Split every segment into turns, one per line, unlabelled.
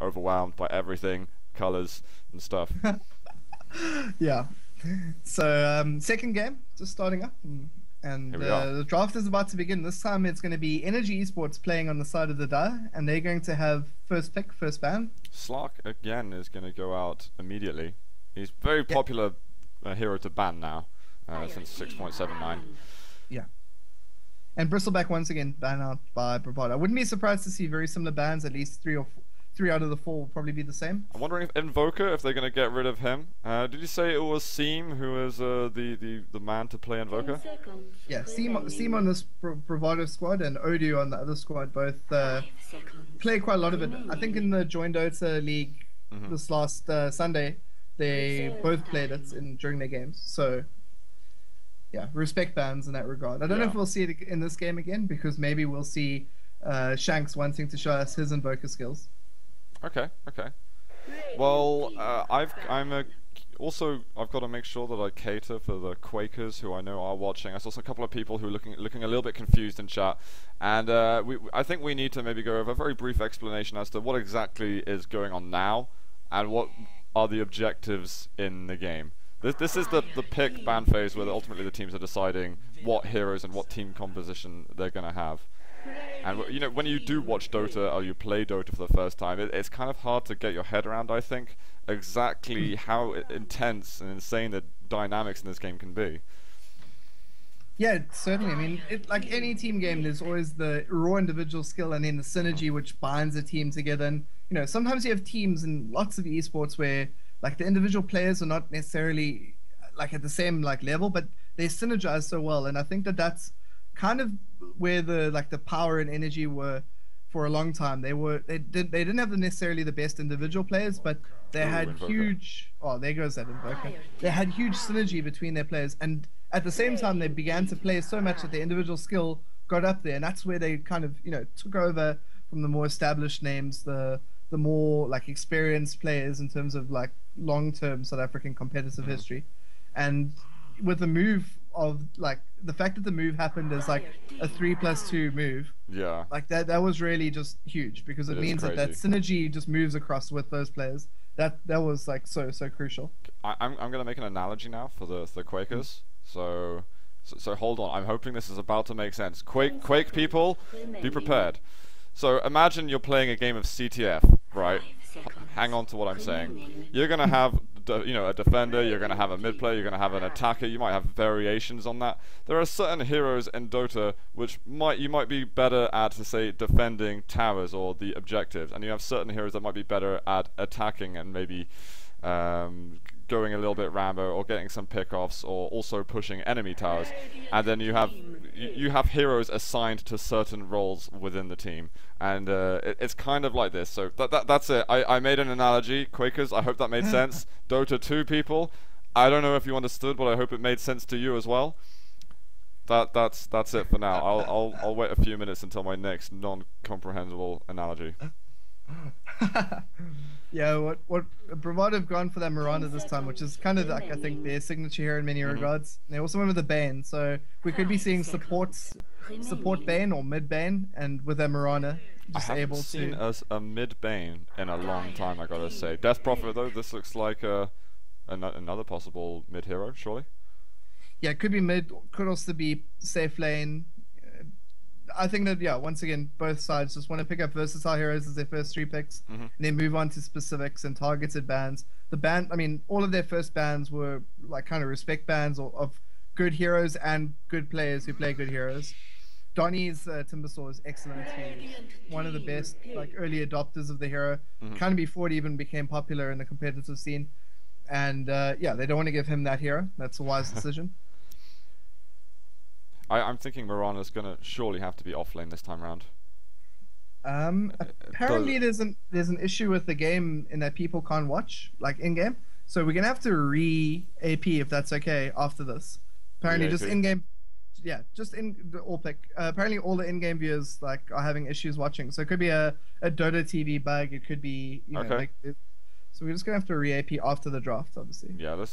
overwhelmed by everything, colors and stuff.
Yeah. So second game just starting up, and
Here we are.
the draft is about to begin. This time it's going to be Energy Esports playing on the side of the DotA, and they're going to have first pick, first ban.
Slark again is going to go out immediately. He's very popular hero to ban now since 6.79.
Yeah. And Bristleback once again banned out by Bravado. I wouldn't be surprised to see very similar bans. At least three out of the four will probably be the same.
I'm wondering if Invoker, if they're going to get rid of him. Did you say it was Seam who is the man to play Invoker?
Yeah, Seam on this Bravado squad and Odu on the other squad both play quite a lot of it. I think in the Join DotA League this last Sunday, they both played it during their games. So, yeah, respect bans in that regard. I don't know if we'll see it in this game again, because maybe we'll see Shanks wanting to show us his Invoker skills.
Okay. Well, I've got to make sure that I cater for the Quakers who I know are watching. I saw a couple of people who are looking a little bit confused in chat, and I think we need to maybe go over a very brief explanation as to what exactly is going on now and what are the objectives in the game. This is the pick ban phase where ultimately the teams are deciding what heroes and what team composition they're going to have. And you know, when you do watch Dota or you play Dota for the first time, it's kind of hard to get your head around, I think, exactly how intense and insane the dynamics in this game can be.
Yeah, certainly. I mean, like any team game, there's always the raw individual skill and then the synergy which binds a team together. And you know, sometimes you have teams in lots of esports where like the individual players are not necessarily like at the same like level, but they synergize so well. And I think that's kind of where the power and energy were for a long time. They didn't have necessarily the best individual players, but they had
Invoker.
huge. Oh, there goes that Invoker. They had huge synergy between their players, and at the same time they began to play so much that their individual skill got up there, and that's where they kind of took over from the more established names, the more like experienced players in terms of like long-term South African competitive history. And with the move of like the fact that the move happened as like a 3+2 move, like that was really just huge, because it means that synergy just moves across with those players. That was like so crucial.
I'm gonna make an analogy now for the Quakers. So hold on, I'm hoping this is about to make sense. Quake people, be prepared. So imagine you're playing a game of CTF, right? Hang on to what I'm saying. You're gonna have a defender, you're going to have a mid player, you're going to have an attacker, you might have variations on that. There are certain heroes in Dota which you might be better at, say, defending towers or the objectives, and you have certain heroes that might be better at attacking and maybe going a little bit Rambo or getting some pickoffs or also pushing enemy towers. And then you have heroes assigned to certain roles within the team, and it's kind of like this. So that's it. I made an analogy, Quakers. I hope that made sense. Dota 2 people, I don't know if you understood, but I hope it made sense to you as well. That's it for now. I'll wait a few minutes until my next non-comprehensible analogy.
Yeah, what Bravado have gone for that Miranda this time, which is kind of like I think their signature here in many regards. They also went with the Bane, so we could be seeing support Bane or mid Bane, and with their Miranda just able to.
I haven't seen a mid Bane in a long time, I gotta say. Death Prophet though, this looks like another possible mid hero, surely.
Yeah, it could be mid, could also be safe lane. I think that once again, both sides just want to pick up versatile heroes as their first 3 picks, and then move on to specifics and targeted bans. I mean, all of their first bans were like kind of respect bans of good heroes and good players who play good heroes. Donnie's Timbersaw is excellent. He's one of the best like early adopters of the hero, kind of before it even became popular in the competitive scene. And they don't want to give him that hero. That's a wise decision.
I'm thinking Mirana's gonna surely have to be offlane this time around.
Apparently there's an issue with the game in that people can't watch like in game, so we're gonna have to re-AP if that's okay after this. Apparently just in game, just in the all pick. Apparently all the in-game viewers like are having issues watching, so it could be a Dota TV bug. It could be so we're just gonna have to re-AP after the draft, obviously.
Yeah, let's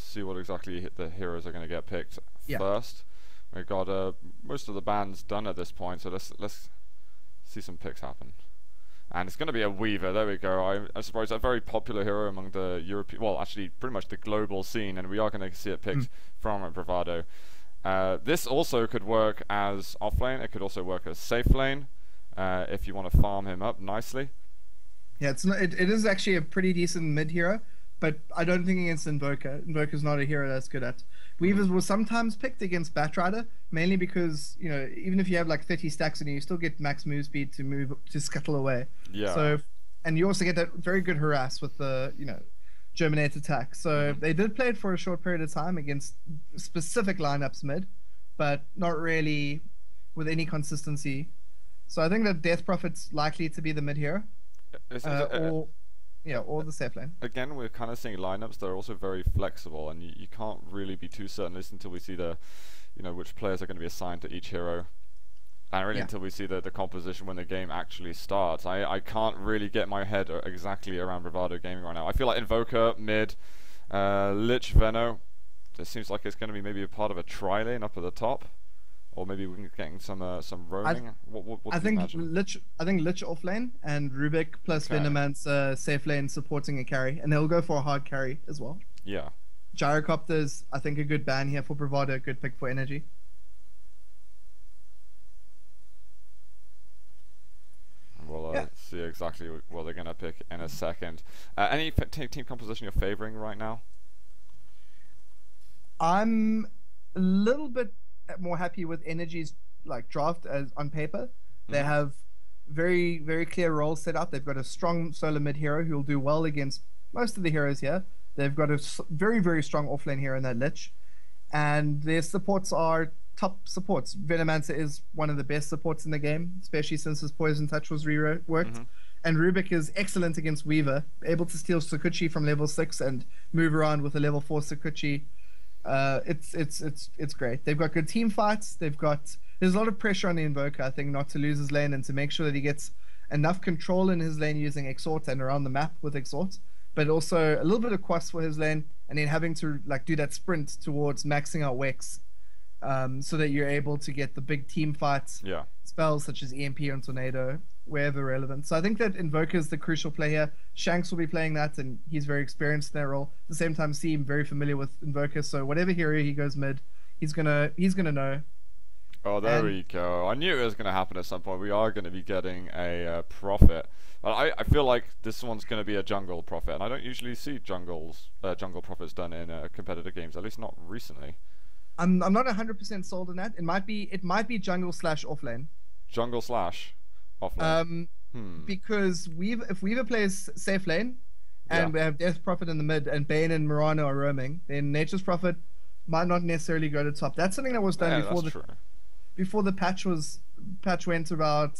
see what exactly the heroes are gonna get picked first. We've got most of the bans done at this point, so let's see some picks happen. And it's going to be a Weaver. There we go. I suppose a very popular hero among the European, well, actually, pretty much the global scene, and we are going to see it picked from Bravado. This also could work as offlane. It could also work as safe lane if you want to farm him up nicely.
Yeah, it is actually a pretty decent mid hero, but I don't think against Invoker. Invoker's not a hero that's good at. Weavers were sometimes picked against Batrider, mainly because, you know, even if you have like 30 stacks in you still get max move speed to scuttle away.
Yeah.
So, and you also get that very good harass with the, you know, Germinate attack. So they did play it for a short period of time against specific lineups mid, but not really with any consistency. So I think that Death Prophet's likely to be the mid hero. Or the safe lane. Again,
we're kind of seeing lineups that are also very flexible, and you can't really be too certain until we see the, you know, which players are going to be assigned to each hero, and really until we see the composition when the game actually starts. I can't really get my head exactly around Bravado Gaming right now. I feel like Invoker mid, Lich Veno. It seems like it's going to be maybe a part of a tri lane up at the top. Or maybe we can get some roaming. What
I think Lich off lane and Rubik plus Venomancer safe lane supporting a carry, and they'll go for a hard carry as well.
Yeah.
Gyrocopter's I think a good ban here for Bravado, good pick for energy.
We'll see exactly what they're gonna pick in a second. Any team composition you're favoring right now?
I'm a little bit more happy with Energy's like draft as on paper. They have very, very clear roles set up. They've got a strong solo mid hero who will do well against most of the heroes here. They've got a very, very strong offlane hero in that Lich, and their supports are top supports. Venomancer is one of the best supports in the game, especially since his Poison Touch was reworked. And Rubik is excellent against Weaver, able to steal Sakuchi from level 6 and move around with a level 4 Sakuchi. It's great. They've got good team fights. There's a lot of pressure on the Invoker, I think, not to lose his lane and to make sure that he gets enough control in his lane using Exhort and around the map with Exhort, but also a little bit of quest for his lane, and then having to like do that sprint towards maxing out Wex, so that you're able to get the big team fights spells such as EMP and Tornado wherever relevant. So I think that Invoker is the crucial play here. Shanks will be playing that, and he's very experienced in that role. At the same time, Seem very familiar with Invoker, so whatever hero he goes mid, he's gonna know.
Oh, there we go. I knew it was going to happen at some point. We are going to be getting a Prophet. But I feel like this one's going to be a jungle Prophet, and I don't usually see jungle Prophets done in competitive games, at least not recently.
I'm not 100% sold on that. It might be jungle / offlane.
Jungle / offlane.
Because if Weaver plays safe lane, and we have Death Prophet in the mid, and Bane and Murano are roaming, then Nature's Prophet might not necessarily go to top. That's something that was done before the patch went about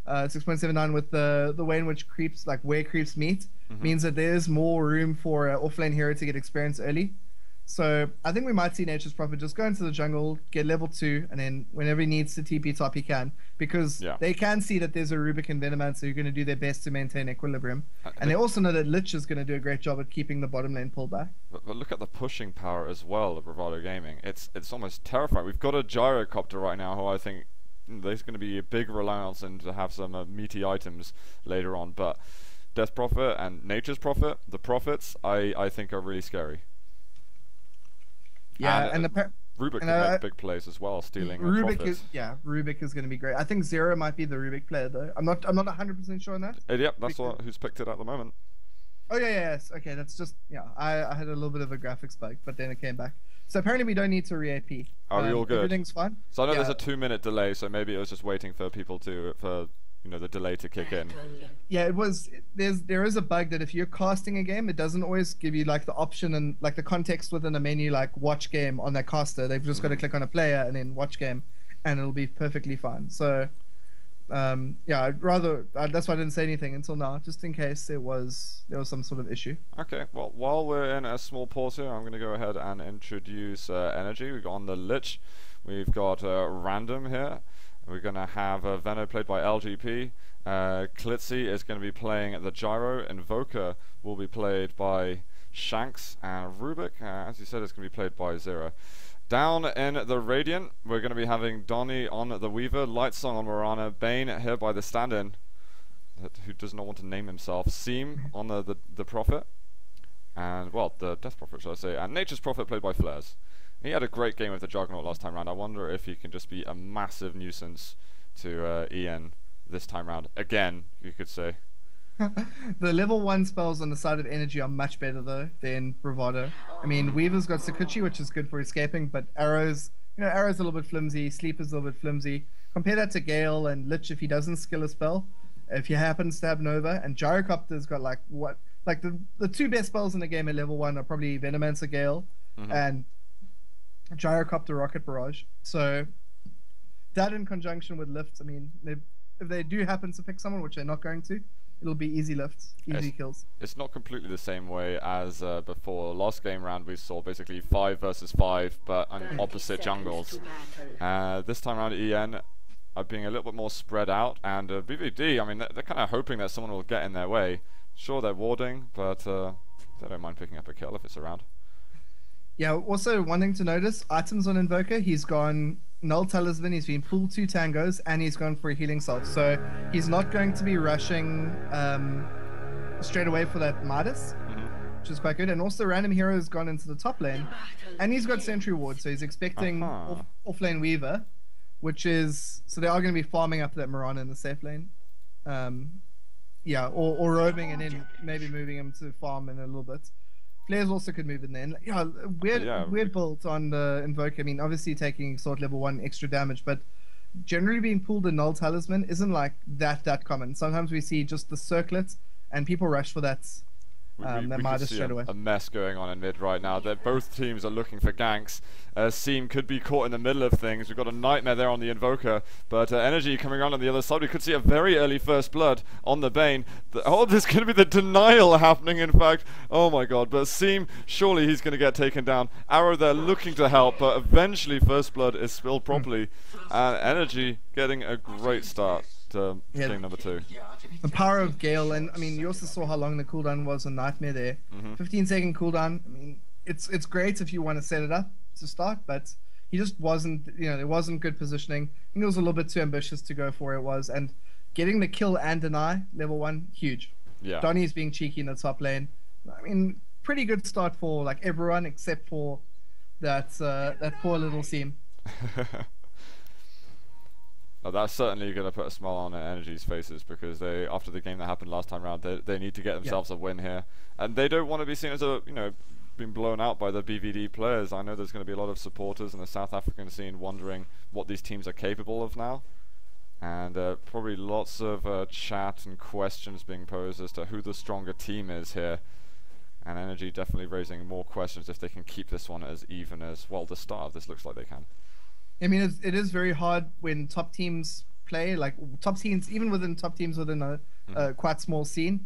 6.79 with the way in which creeps, like where creeps meet, means that there's more room for an offlane hero to get experience early. So I think we might see Nature's Prophet just go into the jungle, get level 2, and then whenever he needs to TP top, he can. Because they can see that there's a Rubik and Venomancer who are going to do their best to maintain equilibrium. And they also know that Lich is going to do a great job at keeping the bottom lane pulled back.
But look at the pushing power as well of Bravado Gaming. It's almost terrifying. We've got a Gyrocopter right now who I think there's going to be a big reliance and to have some meaty items later on. But Death Prophet and Nature's Prophet, the Prophets, I think are really scary.
Yeah,
and Rubik can make big plays as well, stealing Rubik is
going to be great. I think Zero might be the Rubik player though. I'm not 100% sure on that.
Yep, that's who's picked it at the moment.
Oh yes. Okay, that's just I had a little bit of a graphics bug, but then it came back. So apparently we don't need to re-AP.
Are we all good?
Everything's fine.
So I know there's a 2-minute delay, so maybe it was just waiting for people for the delay to kick in.
Yeah, it was. There is a bug that if you're casting a game, it doesn't always give you like the option and like the context within a menu like watch game on that caster. They've just got to click on a player and then watch game, and it'll be perfectly fine. So, that's why I didn't say anything until now, just in case there was some sort of issue.
Okay. Well, while we're in a small pause here, I'm going to go ahead and introduce Energy. We've got on the Lich. We've got Random here. We're going to have Veno played by LGP. Klitzy is going to be playing the Gyro. Invoker will be played by Shanks. And Rubik, as you said, is going to be played by Zero. Down in the Radiant, we're going to be having Donnie on the Weaver, Lightsong on Morana, Bane here by the stand-in. who does not want to name himself, Seam on the Prophet, and well, the Death Prophet, should I say, and Nature's Prophet played by Flares. He had a great game with the Juggernaut last time round. I wonder if he can just be a massive nuisance to EN this time round. Again, you could say.
The level 1 spells on the side of energy are much better though than Bravado. I mean, Weaver's got Sakuchi, which is good for escaping, but Arrow's, Arrow's a little bit flimsy, Sleeper's a little bit flimsy. Compare that to Gale and Lich if he doesn't skill a spell. If he happens to have Nova, and Gyrocopter's got the two best spells in the game at level 1 are probably Venomancer Gale and Gyrocopter Rocket Barrage. So that in conjunction with lifts, I mean, if they do happen to pick someone, which they're not going to, it'll be easy lifts, easy kills. It's
not completely the same way as before. Last game round we saw basically 5 versus 5, but on opposite jungles. This time around EN are being a little bit more spread out, and BVD, I mean, they're kind of hoping that someone will get in their way. Sure, they're warding, but they don't mind picking up a kill if it's around.
Yeah, also one thing to notice, items on Invoker, he's gone Null Talisman, he's been pulled 2 tangos, and he's gone for a healing salve. So he's not going to be rushing straight away for that Midas, which is quite good. And also Random Hero has gone into the top lane, and he's got Sentry Ward, so he's expecting off-lane Weaver, which is... So they are going to be farming up that Mirana in the safe lane. Yeah, or roaming and then maybe moving him to farm in a little bit. Flares also could move in there. And, yeah, weird build on the Invoker. I mean, obviously taking Sword level 1 extra damage, but generally being pulled a Null Talisman isn't like that common. Sometimes we see just the circlet, and people rush for that.
We can see a mess going on in mid right now. Both teams are looking for ganks. Seam could be caught in the middle of things. We've got a Nightmare there on the Invoker, but Energy coming around on the other side. We could see a very early first blood on the Bane. There's going to be the denial happening, in fact. Oh my god, but Seam, surely he's going to get taken down. Arrow there looking to help, but eventually first blood is spilled properly. And Energy getting a great start to game number 2.
The power of Gale, and I mean, you also saw how long the cooldown was on Nightmare there. 15-second cooldown. I mean, it's great if you want to set it up to start, but he just wasn't, there wasn't good positioning. I think it was a little bit too ambitious to go for it was, and getting the kill and deny level 1, huge.
Yeah.
Donnie's being cheeky in the top lane. I mean, pretty good start for like everyone except for that poor little Seam.
Oh, that's certainly going to put a smile on Energy's faces, because they, after the game that happened last time around, they need to get themselves a win here, and they don't want to be seen as being blown out by the BVD players. I know there's going to be a lot of supporters in the South African scene wondering what these teams are capable of now, and probably lots of chat and questions being posed as to who the stronger team is here. And Energy definitely raising more questions if they can keep this one as even as, well, the start of this looks like they can.
I mean, it is very hard when top teams play, like top teams, even within top teams within a quite small scene.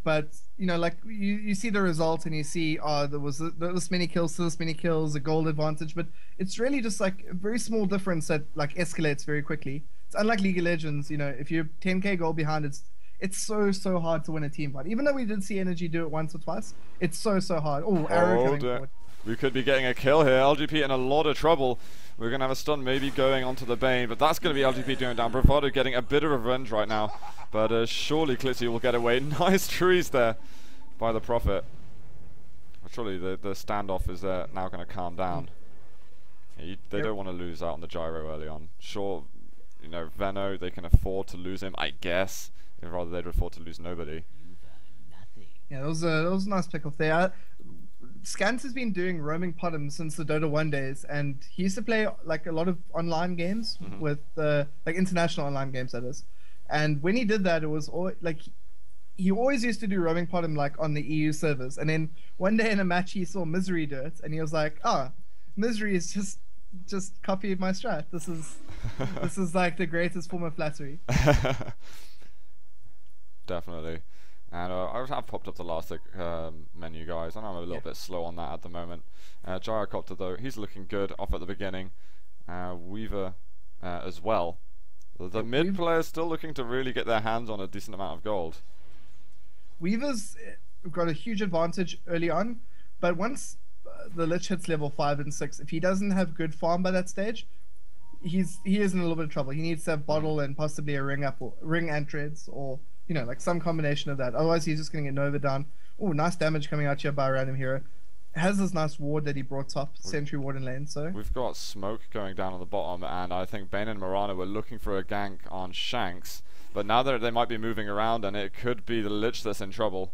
But, like you see the results and you see, there was this many kills to this many kills, a gold advantage. But it's really just like a very small difference that like escalates very quickly. It's unlike League of Legends, if you're 10k goal behind, it's so hard to win a team fight. Even though we did see Energy do it once or twice, it's so hard. Oh, Arrow coming forward.
We could be getting a kill here. LGP in a lot of trouble. We're going to have a stun maybe going onto the Bane, but that's going to be LGP doing down. Bravado getting a bit of revenge right now, but surely Clitzy will get away. Nice trees there by the Prophet. But surely the standoff is now going to calm down. They don't want to lose out on the gyro early on. Sure, Veno, they can afford to lose him, I guess. Rather, they'd afford to lose nobody.
Yeah, that was a nice pick off there. Scans has been doing roaming bottom since the Dota 1 days, and he used to play like a lot of online games with like international online games, that is. And when he did that, it was like he always used to do roaming bottom like on the EU servers. And then one day in a match, he saw Misery do it, and he was like, Misery is just copied my strat. This is like the greatest form of flattery.
Definitely. And I have popped up the last menu, guys. I know I'm a little bit slow on that at the moment. Gyrocopter, though, he's looking good off at the beginning. Weaver as well. The mid players still looking to really get their hands on a decent amount of gold.
Weaver's got a huge advantage early on, but once the Lich hits level 5 and 6, if he doesn't have good farm by that stage, he is in a little bit of trouble. He needs to have bottle and possibly a ring up, or ring and treads, or you know, like some combination of that. Otherwise, he's just going to get Nova down. Oh, nice damage coming out here by a random hero. Has this nice ward that he brought top, Sentry Ward in lane, so...
We've got smoke going down on the bottom, and I think Bane and Mirana were looking for a gank on Shanks, but now they might be moving around, and it could be the Lich that's in trouble.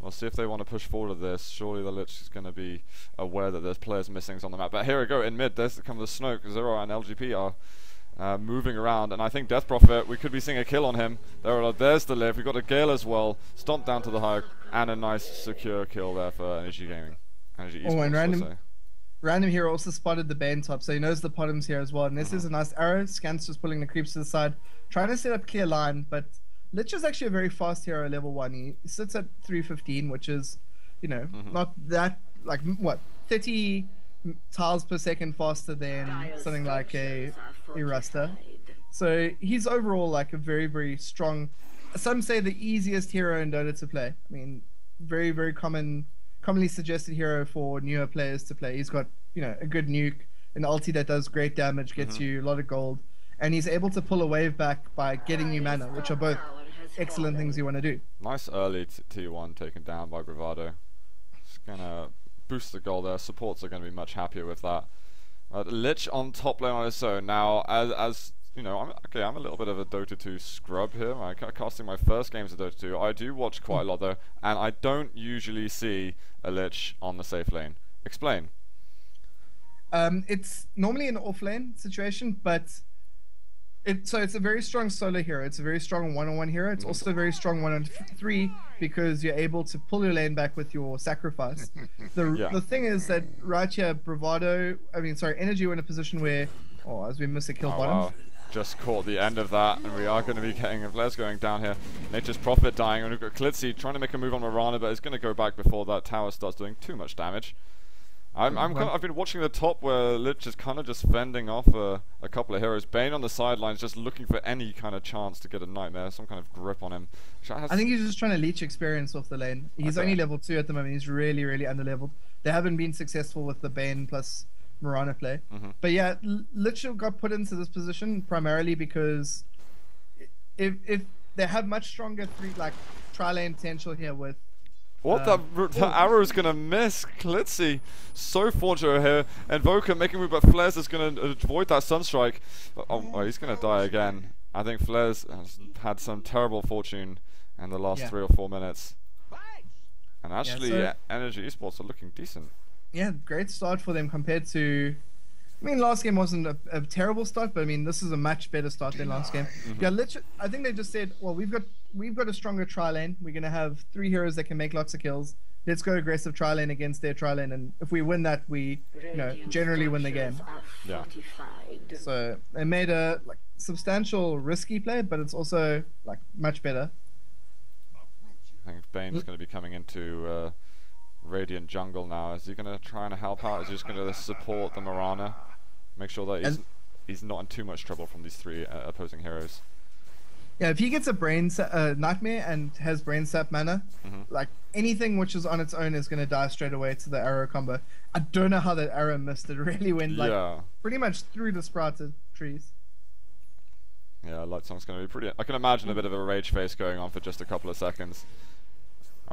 We'll see if they want to push forward with this. Surely the Lich is going to be aware that there's players missing on the map. But here we go, in mid, there's come the Snoke. Zero and LGP are moving around, and I think Death Prophet, we could be seeing a kill on him. There's the live. We've got a Gale as well, stomped down to the high, and a nice secure kill there for Energy Gaming. Energy eSports,
and random hero also spotted the Bane top, so he knows the bottom's here as well. And this is a nice arrow. Scan's just pulling the creeps to the side, trying to set up clear line, but Lich is actually a very fast hero, level 1. He sits at 315, which is, you know, not that, like, what, 30 tiles per second faster than something like a Rasta. So he's overall, like, a very, very strong, some say the easiest hero in Dota to play. I mean, very, very commonly suggested hero for newer players to play. He's got, you know, a good nuke, an ulti that does great damage, gets you a lot of gold, and he's able to pull a wave back by getting you mana, which are both excellent things you want to do.
Nice early T1 taken down by Bravado. It's going to boost the goal there. Supports are going to be much happier with that. Lich on top lane on his own. Now, as you know, I'm a little bit of a Dota 2 scrub here. I'm casting my first games of Dota 2. I do watch quite a lot though, and I don't usually see a Lich on the safe lane. Explain.
It's normally an off lane situation, but it's a very strong solo hero. It's a very strong one-on-one hero. It's also a very strong 1-on-3 because you're able to pull your lane back with your sacrifice. The thing is that right here, Energy were in a position where, as we miss a kill bottom.
Wow. Just caught the end of that, and we are going to be getting a Flares going down here. Nature's Prophet dying, and we've got Klitzy trying to make a move on Mirana, but it's going to go back before that tower starts doing too much damage. I've been watching the top where Lich is kind of just fending off a couple of heroes. Bane on the sidelines just looking for any kind of chance to get a Nightmare, some kind of grip on him.
I think he's just trying to leech experience off the lane. He's only level 2 at the moment. He's really, really under-leveled. They haven't been successful with the Bane plus Mirana play. But yeah, Lich got put into this position primarily because if they have much stronger tri-lane potential here with
the arrow is going to miss Klitzy. So fortunate here. Invoker making a move, but Flares is going to avoid that Sunstrike. Oh, he's going to die again. I think Flares has had some terrible fortune in the last 3 or 4 minutes. And actually, Energy eSports are looking decent.
Yeah, great start for them compared to... I mean, last game wasn't a terrible start, but I mean, this is a much better start than last game. Yeah, literally, I think they just said, well, we've got a stronger tri-lane. We're gonna have 3 heroes that can make lots of kills. Let's go aggressive tri-lane against their tri-lane, and if we win that, we generally win the game.
Yeah.
So they made a substantial risky play, but it's also much better.
I think Bane's going to be coming into Radiant jungle now. Is he going to try and help out? Is he just going to support the Mirana? Make sure that he's not in too much trouble from these 3 opposing heroes.
Yeah, if he gets a Nightmare and has Brain Sap mana, anything which is on its own is going to die straight away to the arrow combo. I don't know how that arrow missed. It really went pretty much through the sprouted trees.
Yeah, Lightsong's going to be pretty... I can imagine a bit of a rage face going on for just a couple of seconds.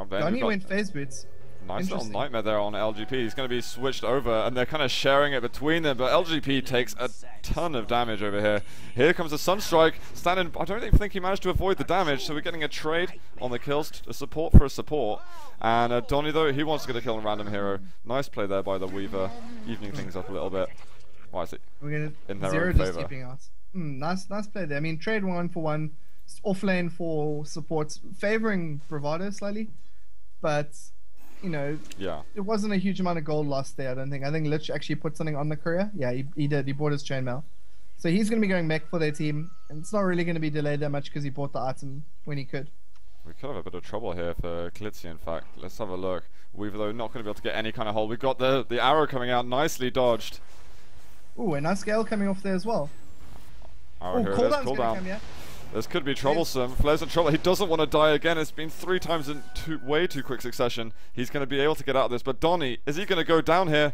Donnie went phase boots.
Nice little Nightmare there on LGP. He's going to be switched over, and they're kind of sharing it between them, but LGP takes a ton of damage over here. Here comes the Sunstrike. Standing, I don't even think he managed to avoid the damage, so we're getting a trade on the kills, a support for a support. And Donnie, though, he wants to get a kill on a random hero. Nice play there by the Weaver, evening things up a little bit. Why is it in their own favour?
Nice play there. I mean, trade 1-for-1, off lane for supports, favouring Bravado slightly, but... it wasn't a huge amount of gold lost there, I don't think. I think Lich actually put something on the courier. Yeah, he did. He bought his chainmail. So he's going to be going mech for their team. And it's not really going to be delayed that much because he bought the item when he could.
We could have a bit of trouble here for Klitzy, in fact. Let's have a look. Weaver, though, not going to be able to get any kind of hold. We've got the arrow coming out. Nicely dodged.
Ooh, a nice scale coming off there as well.
Arrow here. Cooldown. This could be troublesome. Flair's in trouble. He doesn't want to die again. It's been 3 times in way too quick succession. He's going to be able to get out of this. But Donnie, is he going to go down here?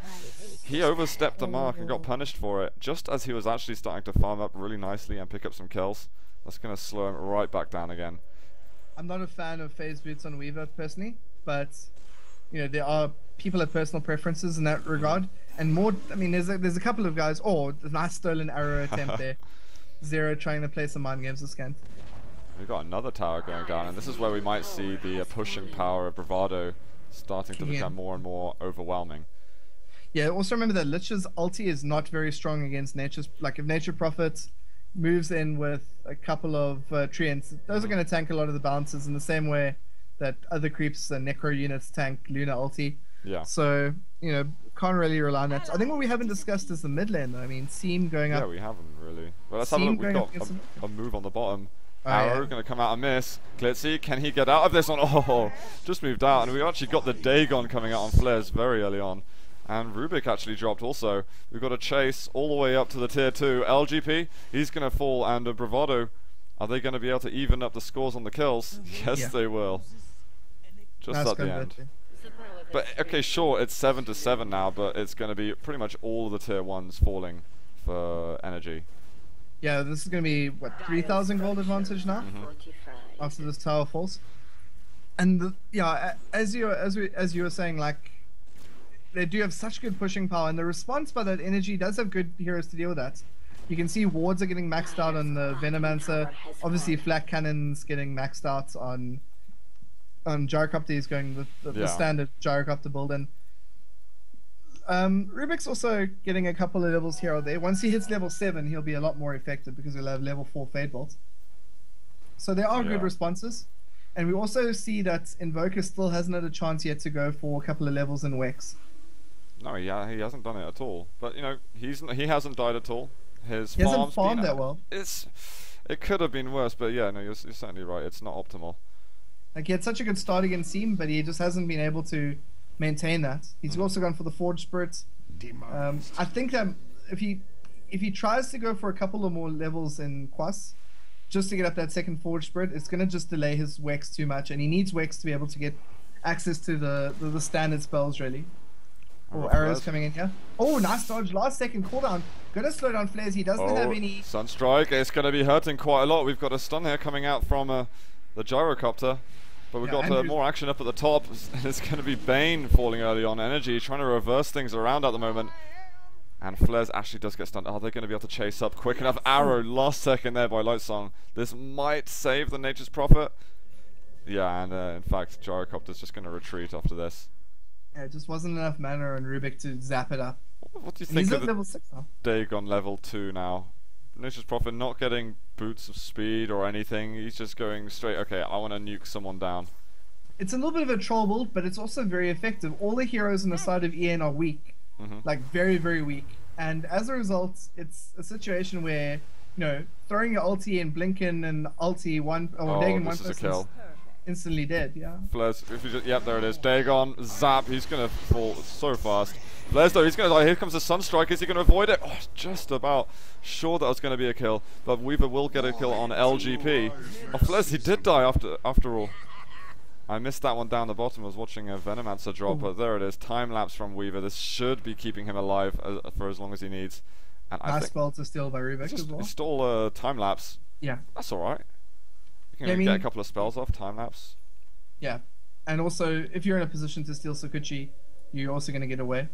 He overstepped the mark and got punished for it, just as he was actually starting to farm up really nicely and pick up some kills. That's going to slow him right back down again.
I'm not a fan of phase boots on Weaver personally, but you know there are people have personal preferences in that regard. And more, I mean, there's a couple of guys. Oh, the nice stolen arrow attempt there. Zero trying to play some mind games with Scant.
We've got another tower going down, and this is where we might see the pushing power of Bravado starting to become more and more overwhelming.
Yeah, also remember that Lich's ulti is not very strong against Nature's. Like, if Nature Prophet moves in with a couple of treants, those are going to tank a lot of the bounces in the same way that other creeps and Necro units tank Luna ulti.
Yeah.
So, you know, can't really rely on that. I think what we haven't discussed is the mid lane, though. I mean, Seam going up.
Yeah, we haven't really. Well, let's have a look. We've got a move on the bottom. Arrow going to come out and miss. Glitzy, can he get out of this one? Oh, just moved out. And we actually got the Dagon coming out on flares very early on. And Rubik actually dropped also. We've got a chase all the way up to the tier 2. LGP, he's going to fall. And Bravado, are they going to be able to even up the scores on the kills? Yes, they will. Just at the end. But, okay, sure, it's 7-7 now, but it's going to be pretty much all of the tier 1s falling for energy.
Yeah, this is going to be, what, 3,000 gold advantage now? After this tower falls. And, yeah, as you were saying, like, they do have such good pushing power, and the response by that energy does have good heroes to deal with that. You can see wards are getting maxed out on the Venomancer. Obviously, Flak Cannon's getting maxed out on Gyrocopter. He's going the standard Gyrocopter build, and Rubik's also getting a couple of levels here or there. Once he hits level 7, he'll be a lot more effective because he'll have level 4 Fade Bolt. So there are good responses. And we also see that Invoker still hasn't had a chance yet to go for a couple of levels in Wex.
No, he hasn't done it at all. But, you know, he hasn't died at all. He
hasn't farmed that well.
It could have been worse, but yeah, no, you're certainly right. It's not optimal. Like,
he had such a good start against Seam, but he just hasn't been able to maintain that. He's also gone for the Forge Spirit. I think that if he tries to go for a couple of more levels in Quas, just to get up that second Forge Spirit, it's going to just delay his Wex too much, and he needs Wex to be able to get access to the standard spells, really. Oh, arrows coming in here. Oh, nice dodge. Last second cooldown. Gonna slow down flares. He doesn't have any...
Sunstrike. It's going to be hurting quite a lot. We've got a stun here coming out from the Gyrocopter. But we've got more action up at the top. It's going to be Bane falling early on energy, trying to reverse things around at the moment. And Flares actually does get stunned. Are they going to be able to chase up quick enough? Arrow, last second there by Lightsong. This might save the Nature's Prophet. Yeah, and in fact, Gyrocopter's just going to retreat after this.
Yeah, it just wasn't enough mana on Rubik to zap it up.
What do you think of
level 6 now.
Dagon level 2 now? Nature's Prophet not getting boots of speed or anything. He's just going straight, okay, I want to nuke someone down.
It's a little bit of a troll build, but it's also very effective. All the heroes on the side of EN are weak. Like, very, very weak. And as a result, it's a situation where, you know, throwing your ulti and blinking and ulti Dagon one person's instantly dead, yeah.
Flares, if you just, yep, there it is. Dagon, zap, he's going to fall so fast. Flares though, he's going to die. Here comes the Sunstrike. Is he going to avoid it? Oh, just about sure that was going to be a kill. But Weaver will get a kill on LGP. Oh, Flares, he did die after all. I missed that one down the bottom. I was watching a Venomancer drop, but there it is. Time lapse from Weaver. This should be keeping him alive for as long as he needs. And
nice spell to steal by Rubik as well.
Stole a time lapse.
Yeah.
That's alright. You can get a couple of spells off, time lapse.
Yeah. And also, if you're in a position to steal Sakuchi, you're also going to get away.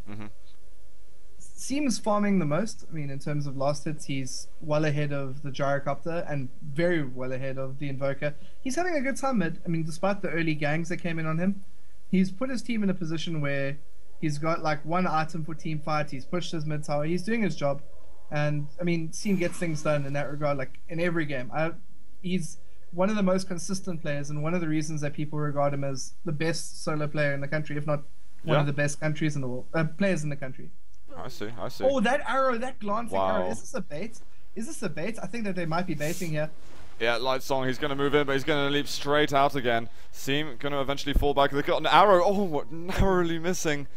Seems farming the most. I mean, in terms of last hits, he's well ahead of the Gyrocopter and very well ahead of the Invoker. He's having a good time mid. I mean, despite the early gangs that came in on him, he's put his team in a position where he's got like one item for team fight. He's pushed his mid tower. He's doing his job. And, I mean, Seam gets things done in that regard, like in every game. He's one of the most consistent players and one of the reasons that people regard him as the best solo player in the country, if not one of the best countries in the world, players in the country.
I see.
Oh, that arrow, that glancing arrow. Is this a bait? Is this a bait? I think that they might be baiting here.
Yeah, Lightsong, he's going to move in, but he's going to leap straight out again. Seam going to eventually fall back. They got an arrow. Oh, narrowly missing.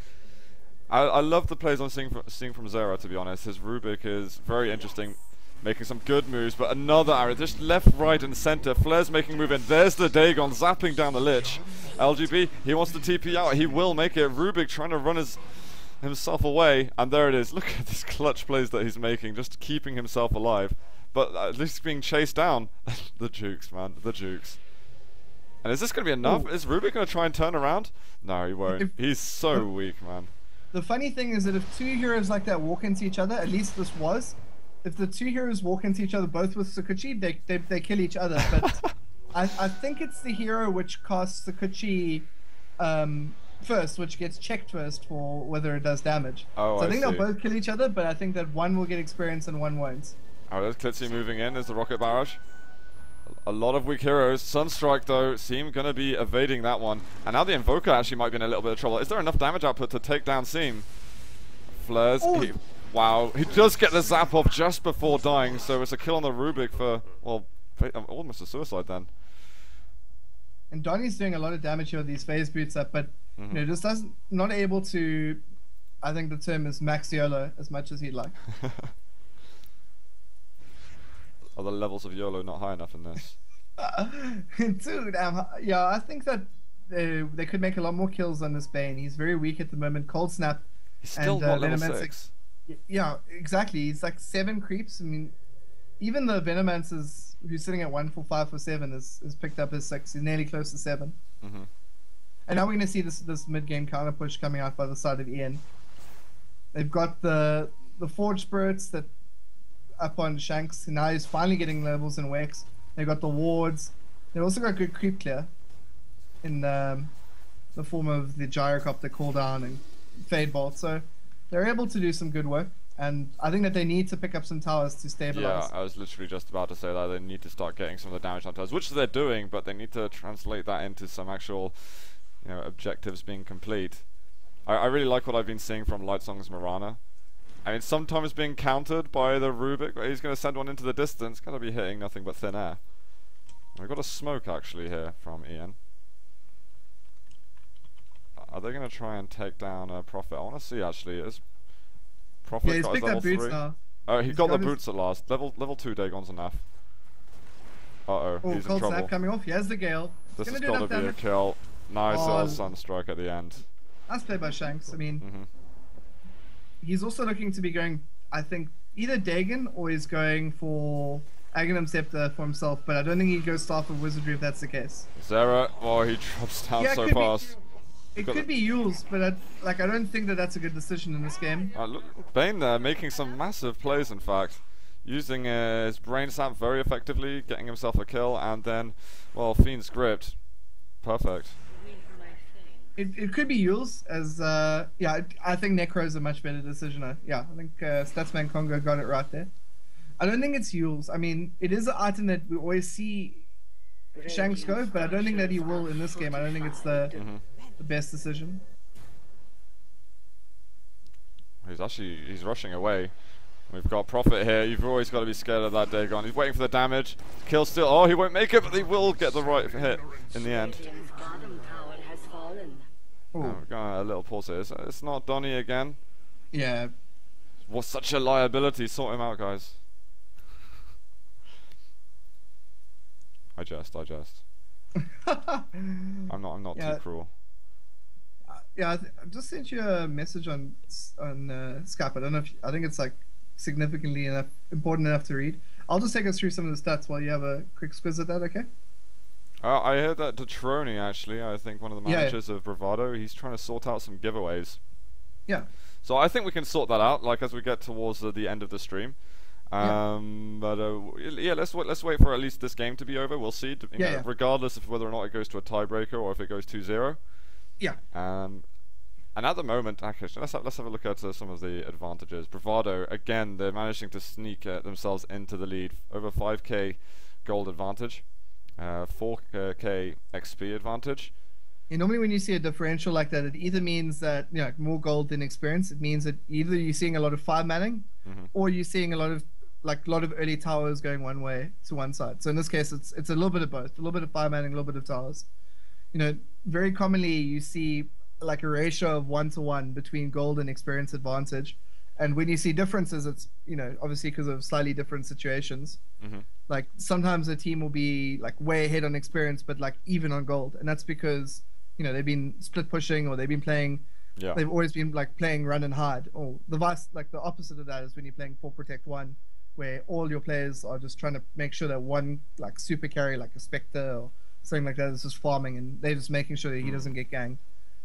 I love the plays I'm seeing from Zera, to be honest. His Rubik is very interesting, making some good moves, but another arrow, just left, right, and center. Flair's making move in. There's the Dagon, zapping down the Lich. LGB, he wants to TP out. He will make it. Rubik trying to run himself away, and there it is. Look at this clutch plays that he's making, just keeping himself alive. But at least being chased down. The jukes, man, the jukes. And is this going to be enough?
Ooh.
Is Rubik going to try and turn around? No, he won't.
If-
He's so weak, man.
The funny thing is that if two heroes like that walk into each other, at least this was, if the two heroes walk into each other both with Sakuchi, they kill each other. But I think it's the hero which casts Sakuchi first, which gets checked first for whether it does damage.
Oh,
so I think
see.
they'll both kill each other, but I think that one will get experience and one won't.
Oh, there's Klitzy moving in as the rocket barrage. A lot of weak heroes. Sunstrike, though, seem going to be evading that one. And now the Invoker actually might be in a little bit of trouble. Is there enough damage output to take down Seam? Flares. Wow. He does get the zap off just before dying, so it's a kill on the Rubik for, well, almost a suicide then.
And Donnie's doing a lot of damage here with these phase boots up, but you know, just not able to, I think the term is max YOLO as much as he'd like.
Are the levels of YOLO not high enough in this?
Dude, yeah, I think that they could make a lot more kills on this Bane. He's very weak at the moment. Cold Snap.
He's still not level 6.
Yeah, exactly. He's like 7 creeps. I mean, even the Venomancer's, who's sitting at 1 for 5 for 7, has picked up his 6. He's nearly close to 7. And now we're going to see this mid-game counter push coming out by the side of Ian. They've got the Forge Spirits that up on Shanks, and now he's finally getting levels in Wex. They've got the wards. They've also got good creep clear in the form of the Gyrocopter cooldown and Fade Bolt. So they're able to do some good work, and I think that they need to pick up some towers to stabilize.
Yeah, I was literally just about to say that they need to start getting some of the damage on towers, which they're doing, but they need to translate that into some actual, you know, objectives being complete. I really like what I've been seeing from Lightsong's Mirana. I mean, sometimes being countered by the Rubik, but he's going to send one into the distance, going to be hitting nothing but thin air. We've got a smoke actually here from Ian. Are they going to try and take down Prophet? I want to see actually. Is Prophet
He's
got his
picked up
level
boots
3?
now.
Oh, he got the boots at last. Level 2 Dagon's enough. Uh-oh, he's in
Cold
trouble.
Snap coming off. He has the Gale.
This has got to be a kill. Nice Sunstrike at the end.
Nice play by Shanks. I mean, he's also looking to be going, I think, either Dagon or he's going for Aghanim Scepter for himself, but I don't think he goes Staff of Wizardry if that's the case.
Zera, oh, he drops down so fast.
It could be Yules, but I don't think that that's a good decision in this game.
Look, Bane there making some massive plays, in fact. Using his Brain Sap very effectively, getting himself a kill, and then, well, Fiend's Gripped. Perfect.
It could be Yules, as, yeah, I think Necro's a much better decision. Yeah, I think Statsman Congo got it right there. I don't think it's Yules. I mean, it is an item that we always see Shanks go, but I don't think that he will in this game. I don't think it's the best decision.
He's rushing away. We've got Prophet here. You've always got to be scared of that Dagon. He's waiting for the damage. Kill still. Oh, he won't make it, but he will get the right hit in the end. Oh, we've got a little pause here. It's not Donnie again.
Yeah.
Was such a liability. Sort him out, guys. I jest. I'm not too cruel.
Yeah, I just sent you a message on Skype. I don't know if I think it's like significantly important enough to read. I'll just take us through some of the stats while you have a quick squiz at that, okay?
I heard that Detroni, actually, I think one of the managers of Bravado, he's trying to sort out some giveaways.
Yeah.
So I think we can sort that out, like as we get towards the end of the stream. But yeah, let's wait for at least this game to be over. We'll see, you know, regardless of whether or not it goes to a tiebreaker or if it goes 2-0.
Yeah.
And at the moment, actually, let's have a look at some of the advantages. Bravado, again, they're managing to sneak themselves into the lead. Over 5k gold advantage, 4k XP advantage.
Yeah, normally when you see a differential like that, it either means that, you know, more gold than experience. It means that either you're seeing a lot of 5 manning, or you're seeing a lot of early towers going one way to one side. So in this case, it's a little bit of both, a little bit of 5 manning, a little bit of towers. You know, very commonly you see like a ratio of 1-to-1 between gold and experience advantage, and when you see differences, it's, you know, obviously because of slightly different situations. Like sometimes a team will be like way ahead on experience but like even on gold, and that's because, you know, they've been split pushing, or they've been playing, they've always been like playing run and hide, or the opposite of that is when you're playing 4 protect 1, where all your players are just trying to make sure that one like super carry like a Spectre or something like that is just farming, and they're just making sure that he doesn't get ganged.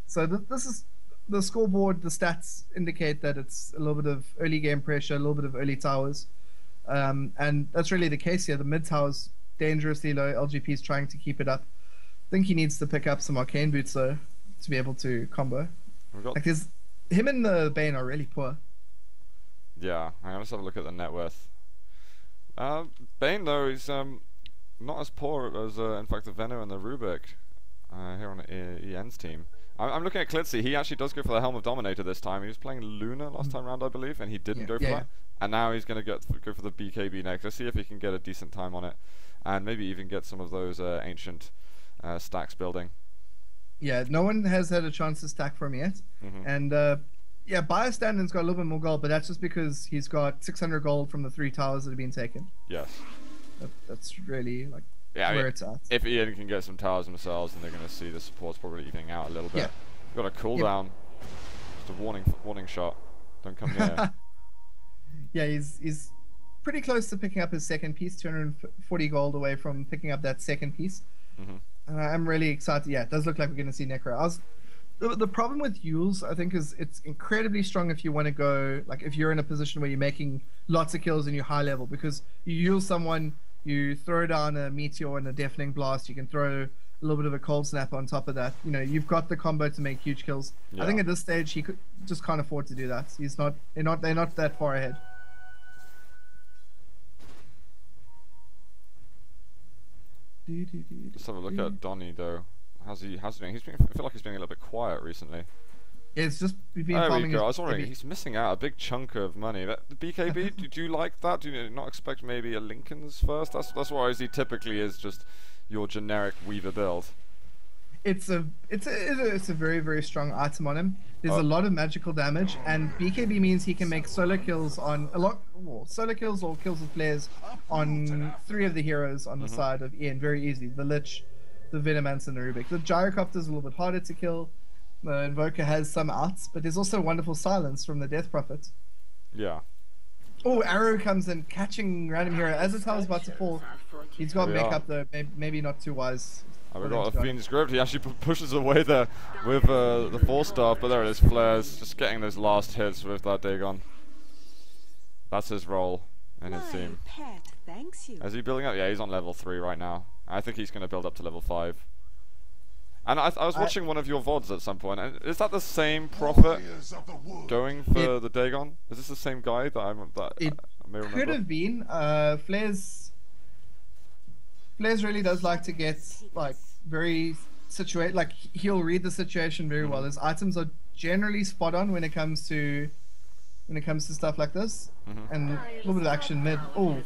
So this is the scoreboard. The stats indicate that it's a little bit of early game pressure, a little bit of early towers, and that's really the case here. The mid towers dangerously low. LGP's trying to keep it up. I think he needs to pick up some arcane boots though to be able to combo. Like him and the Bane are really poor.
Yeah, let's have a look at the net worth. Bane though is not as poor as in fact the Venno and the Rubik here on EN's team. I'm looking at Klitzy. He actually does go for the Helm of Dominator this time. He was playing Luna last time round, I believe, and he didn't go for that. And now he's going to go for the BKB next. Let's see if he can get a decent time on it, and maybe even get some of those ancient stacks building. Yeah,
no one has had a chance to stack for him yet, and yeah, Biostandon's got a little bit more gold, but that's just because he's got 600 gold from the 3 towers that have been taken.
Yes,
that's really like where it's at.
If Ian can get some towers themselves, then they're going to see the supports probably evening out a little bit. Got a cooldown, just a warning shot. Don't come near.
Yeah, he's pretty close to picking up his second piece. 240 gold away from picking up that second piece. And I'm really excited. Yeah, it does look like we're going to see Necro. The problem with Yules, I think, is it's incredibly strong if you want to go, like, if you're in a position where you're making lots of kills and you're high level, because you Yule someone, you throw down a meteor and a deafening blast, you can throw a little bit of a cold snap on top of that. You know, you've got the combo to make huge kills. I think at this stage he just can't afford to do that. They're not that far ahead.
Let's have a look at Donny though. How's he doing? I feel like he's being a little bit quiet recently.
Yeah, it's just been
there
farming.
We go. I was wondering, he's missing out a big chunk of money. The BKB, do you like that? Do you not expect maybe a Lincoln's first? That's why he typically is just your generic Weaver build.
It's a very, very strong item on him. There's a lot of magical damage, and BKB means he can make solo kills on solo kills or kills with players on 3 of the heroes on the side of Ian very easily. The Lich, the Venomancer, and the Rubik. The Gyrocopter is a little bit harder to kill. The Invoker has some outs, but there's also wonderful silence from the Death Prophet.
Yeah.
Oh, Arrow comes in, catching random hero as the tower's about to fall. He's got makeup though, maybe not too wise.
We've got a Fiend's Grip. He actually pushes away there with the 4-star, but there it is, Flares, just getting those last hits with that Dagon. That's his role in his team. Is he building up? Yeah, he's on level 3 right now. I think he's going to build up to level 5. And I was watching one of your VODs at some point, and is that the same Prophet going for the Dagon? Is this the same guy that I may remember?
Could have been. Flares really does like to get like very situated. Like he'll read the situation very well. His items are generally spot on when it comes to stuff like this, and a little bit of action mid. Oh,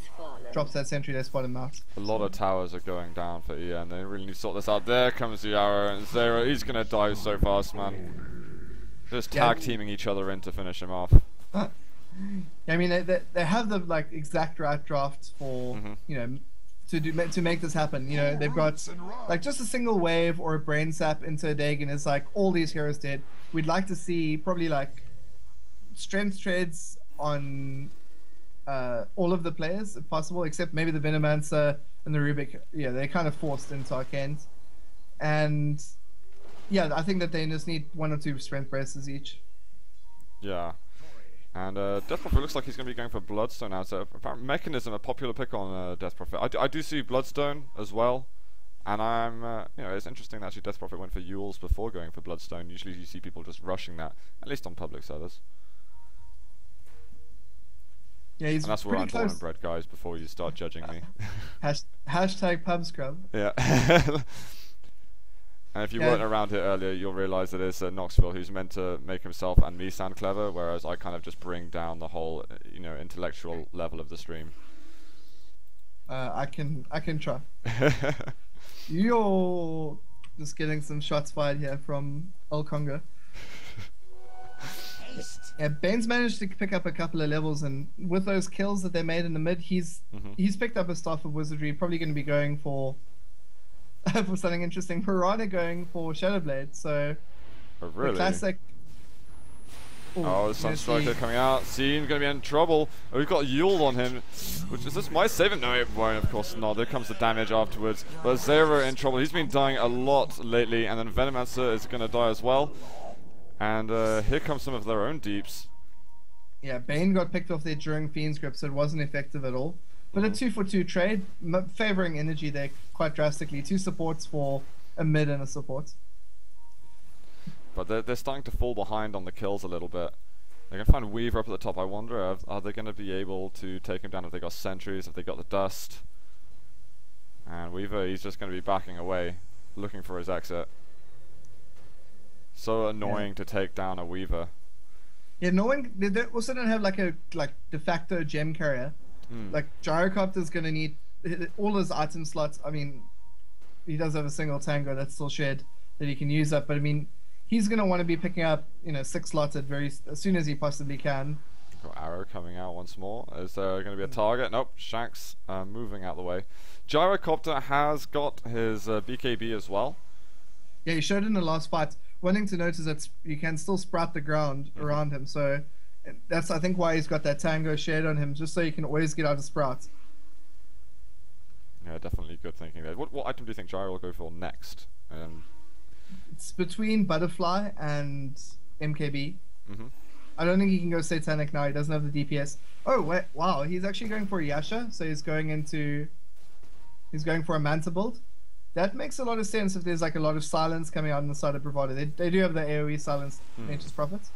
drops that sentry. They spot him out.
A lot of towers are going down for Ian. They really need to sort this out. There comes the arrow, and Zero. He's gonna die so fast, man. Just tag teaming each other in to finish him off.
I mean, they have the like exact right drafts for you know. To make this happen, you know, they've got like just a single wave or a brain sap into a Dagon is like all these heroes dead. We'd like to see probably like strength trades on all of the players if possible, except maybe the Venomancer and the Rubik. Yeah, they're kind of forced into Arcanes, and yeah, I think that they just need 1 or 2 strength braces each.
Yeah. And Death Prophet looks like he's going to be going for Bloodstone now. So apparent Mechanism, a popular pick on Death Prophet. I do see Bloodstone as well, and I'm you know, it's interesting that actually Death Prophet went for Yules before going for Bloodstone. Usually you see people just rushing that, at least on public servers.
Yeah, he's
and that's where I'm born and bred, guys. Before you start judging me.
Hashtag pub scrub.
Yeah. And if you weren't around here earlier, you'll realise that it's Knoxville who's meant to make himself and me sound clever, whereas I kind of just bring down the whole, you know, intellectual level of the stream.
I can try. You're just getting some shots fired here from El Congo. Yeah, Bane's managed to pick up a couple of levels, and with those kills that they made in the mid, he's picked up a Staff of Wizardry. Probably going to be going for something interesting. Piranha going for Shadowblade, so
really?
the classic.
Oh, the Sunstriker coming out. Scene going to be in trouble. Oh, we've got Yule on him. Which is this might save him? No, it won't, of course not. There comes the damage afterwards. But Zera in trouble. He's been dying a lot lately. And then Venomancer is going to die as well. And here comes some of their own deeps.
Yeah, Bane got picked off there during Fiend's Grip, so it wasn't effective at all. But a 2-for-2 trade, favoring energy there quite drastically. 2 supports for a mid and a support.
But they're starting to fall behind on the kills a little bit. They're going to find Weaver up at the top. I wonder, are they going to be able to take him down if they got sentries, if they got the dust? And Weaver, he's just going to be backing away, looking for his exit. So annoying to take down a Weaver.
Yeah, no one. They also don't have like a de facto gem carrier. Like Gyrocopter's going to need all his item slots. I mean, he does have a single tango that's still shared that he can use up, but I mean, he's going to want to be picking up, 6 slots as soon as he possibly can.
Got Arrow coming out once more. Is there going to be a target? Nope. Shanks moving out the way. Gyrocopter has got his BKB as well.
Yeah, he showed in the last fight. One thing to note is that you can still sprout the ground around him, so that's I think why he's got that tango shared on him, just so you can always get out of sprouts.
Yeah, definitely good thinking there. What item do you think Gyro will go for next?
It's between Butterfly and MKB. I don't think he can go Satanic now. He doesn't have the DPS. Oh, wait, wow. He's actually going for a Yasha, so he's going for a Manta build. That makes a lot of sense if there's like a lot of silence coming out on the side of Bravado. They do have the AoE silence, Nature's Prophets.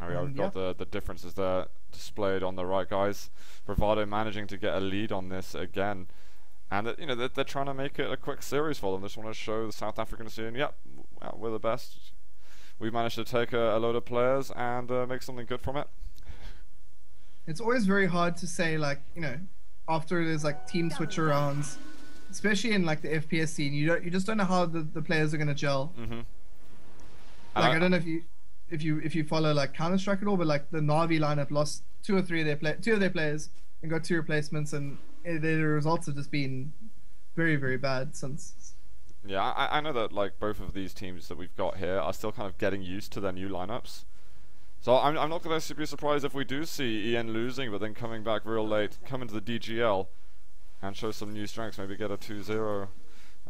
We've got the differences there displayed on the right, guys. Bravado managing to get a lead on this again. And they're trying to make it a quick series for them. They just want to show the South African scene, yep, we're the best. We've managed to take a load of players and make something good from it.
It's always very hard to say, after there's team switch arounds, especially in the FPS scene, you just don't know how the players are gonna gel. I don't know if you follow Counter-Strike at all, but the Na'Vi lineup lost two of their players and got 2 replacements, and the results have just been very, very bad since.
Yeah, I know that both of these teams that we've got here are still kind of getting used to their new lineups. So I'm not going to be surprised if we do see EN losing, but then coming back real late, come into the DGL, and show some new strengths. Maybe get a 2-0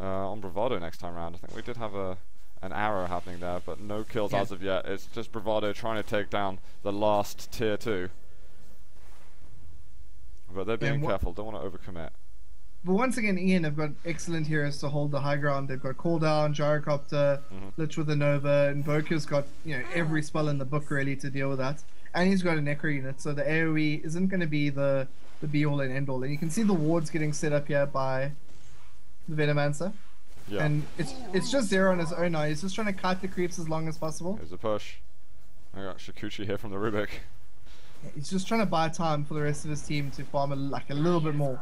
on Bravado next time round. I think we did have an arrow happening there, but no kills as of yet. It's just Bravado trying to take down the last tier 2. But they're being careful, don't want to overcommit.
But once again, Ian have got excellent heroes to hold the high ground. They've got Call Down, Gyrocopter, Lich with a Nova, and Invoker's got every spell in the book really to deal with that. And he's got a Necro unit, so the AoE isn't going to be the be-all and end-all. And you can see the wards getting set up here by the Venomancer.
Yeah.
And it's just Zero on his own now. He's just trying to kite the creeps as long as possible.
Here's a push. I got Shikuchi here from the Rubik.
He's just trying to buy time for the rest of his team to farm a little bit more.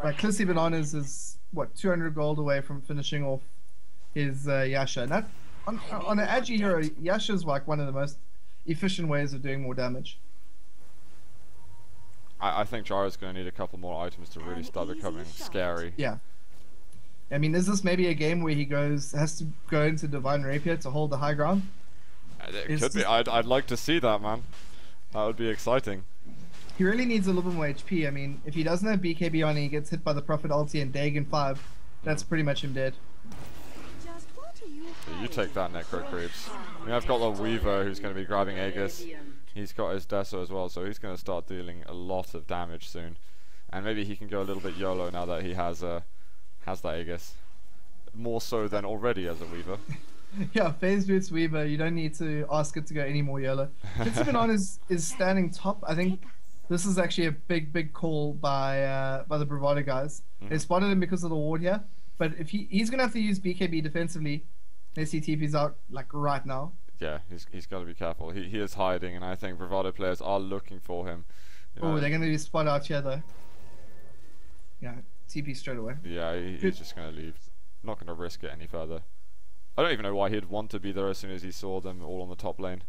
Clissy Bananas is, 200 gold away from finishing off his Yasha. And that, on an Agi hero, Yasha is one of the most efficient ways of doing more damage.
I think Gyro's going to need a couple more items to really start becoming scary.
Yeah. I mean, is this maybe a game where he has to go into Divine Rapier to hold the high ground?
It could be. I'd like to see that, man. That would be exciting.
He really needs a little bit more HP. I mean, if he doesn't have BKB on and he gets hit by the Prophet ulti and Dagon 5, that's pretty much him dead.
Yeah, you take that, Necro Creeps. I mean, I've got the Weaver who's going to be grabbing Aegis. He's got his Deso as well, so he's going to start dealing a lot of damage soon. And maybe he can go a little bit YOLO now that he has that Aegis. More so than already as a Weaver.
Yeah, Phase Boots Weaver, you don't need to ask it to go any more YOLO. Kitsubanon is standing top. I think this is actually a big call by the Bravado guys. They spotted him because of the ward here, but if he's going to have to use BKB defensively unless he TP's out right now.
Yeah, he's got to be careful. He is hiding, and I think Bravado players are looking for him.
Oh, they're going to be spot out here though. Yeah, TP straight away.
Yeah, he's just going to leave. Not going to risk it any further. I don't even know why he'd want to be there as soon as he saw them all on the top lane.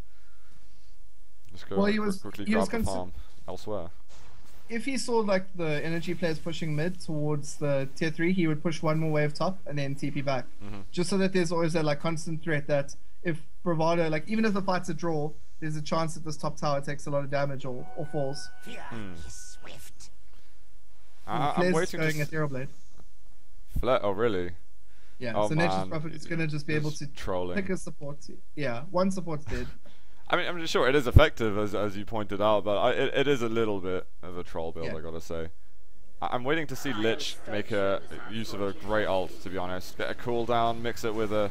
Just go quickly grab the farm elsewhere.
If he saw the energy players pushing mid towards the tier 3, he would push one more wave top and then TP back. Just so that there's always that constant threat that if Bravado, like even if the fight's a draw, there's a chance that this top tower takes a lot of damage or falls.
Swift.
I'm waiting to
Ethereal Blade.
Oh really?
Yeah,
Oh,
so Nature's
man.
Prophet is going to just be able
It's
to
trolling.
pick a support. Yeah, one support's dead.
I mean, I'm sure it is effective, as you pointed out, but it is a little bit of a troll build,
Yeah.
I gotta say. I'm waiting to see Lich make a use of a great ult, to be honest. Get a cooldown, mix it with a...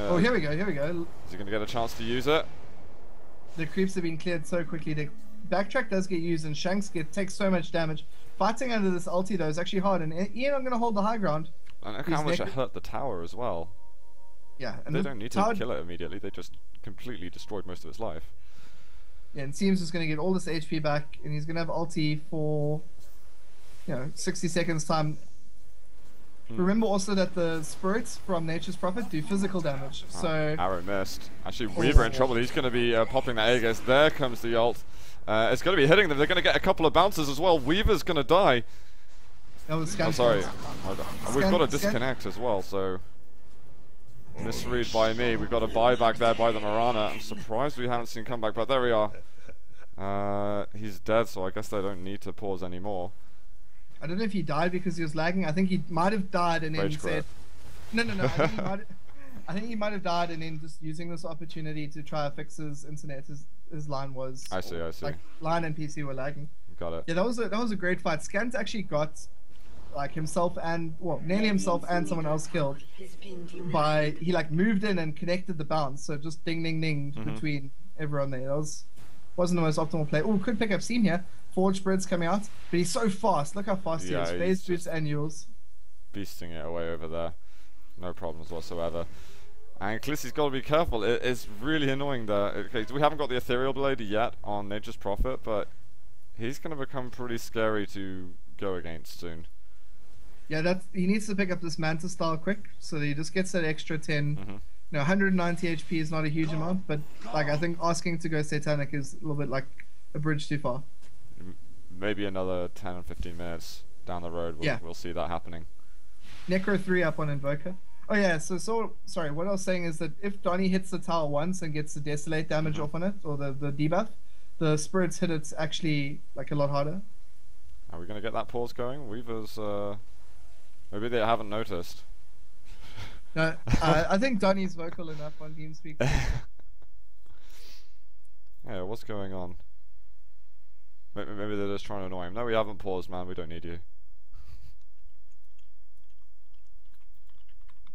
Oh, here we go, here we go.
Is he gonna get a chance to use it?
The creeps have been cleared so quickly. The backtrack does get used, and Shanks takes so much damage. Fighting under this ulti, though, is actually hard, and Ian are going to hold the high ground.
And look how much it hurt the tower as well.
Yeah, and
They don't need to kill it immediately, they just completely destroyed most of its life.
Yeah, and Seems is going to get all this HP back, and he's going to have ulti for, 60 seconds time. Remember also that the spirits from Nature's Prophet do physical damage, so...
Arrow missed. Actually, Weaver in trouble. He's going to be popping that Aegis. There comes the ult. It's going to be hitting them. They're going to get a couple of bounces as well. Weaver's going to die.
That was
Oh, sorry. We've got a disconnect as well, so... Misread by me. We've got a buyback there by the Mirana. I'm surprised we haven't seen comeback, but there we are. He's dead, so I guess they don't need to pause anymore.
I don't know if he died because he was lagging. I think he might have died and then said... No. I think he might have died and then just using this opportunity to try to fix his internet. His line was...
I see.
Like, line and PC were lagging.
Got it.
Yeah, that was a great fight. Scant actually got... like himself and nearly himself and someone else killed by he like moved in and connected the bounce, so just ding ding ding between everyone there. That wasn't the most optimal play. Oh, could pick up Steam here. Forge Spread's coming out, but he's so fast. Look how fast he is. Phase boots and yours.
Beasting it away over there. No problems whatsoever. And Clissy's got to be careful. It's really annoying there. Okay, so we haven't got the Ethereal Blade yet on Nature's Prophet, but he's going to become pretty scary to go against soon.
Yeah, he needs to pick up this Manta style quick, so that he just gets that extra 10. 190 HP is not a huge amount, but like I think asking to go Satanic is a little bit like a bridge too far.
Maybe another 10 or 15 minutes down the road, we'll see that happening.
Necro 3 up on Invoker. Oh yeah, so sorry, what I was saying is that if Donnie hits the tower once and gets the Desolate damage off on it, or the debuff, the spirits hit it actually like a lot harder.
Are we going to get that pause going? Weaver's... maybe they haven't noticed.
No, I think Donnie's vocal enough on TeamSpeak.
Yeah, what's going on? Maybe they're just trying to annoy him. No, we haven't paused, man. We don't need you.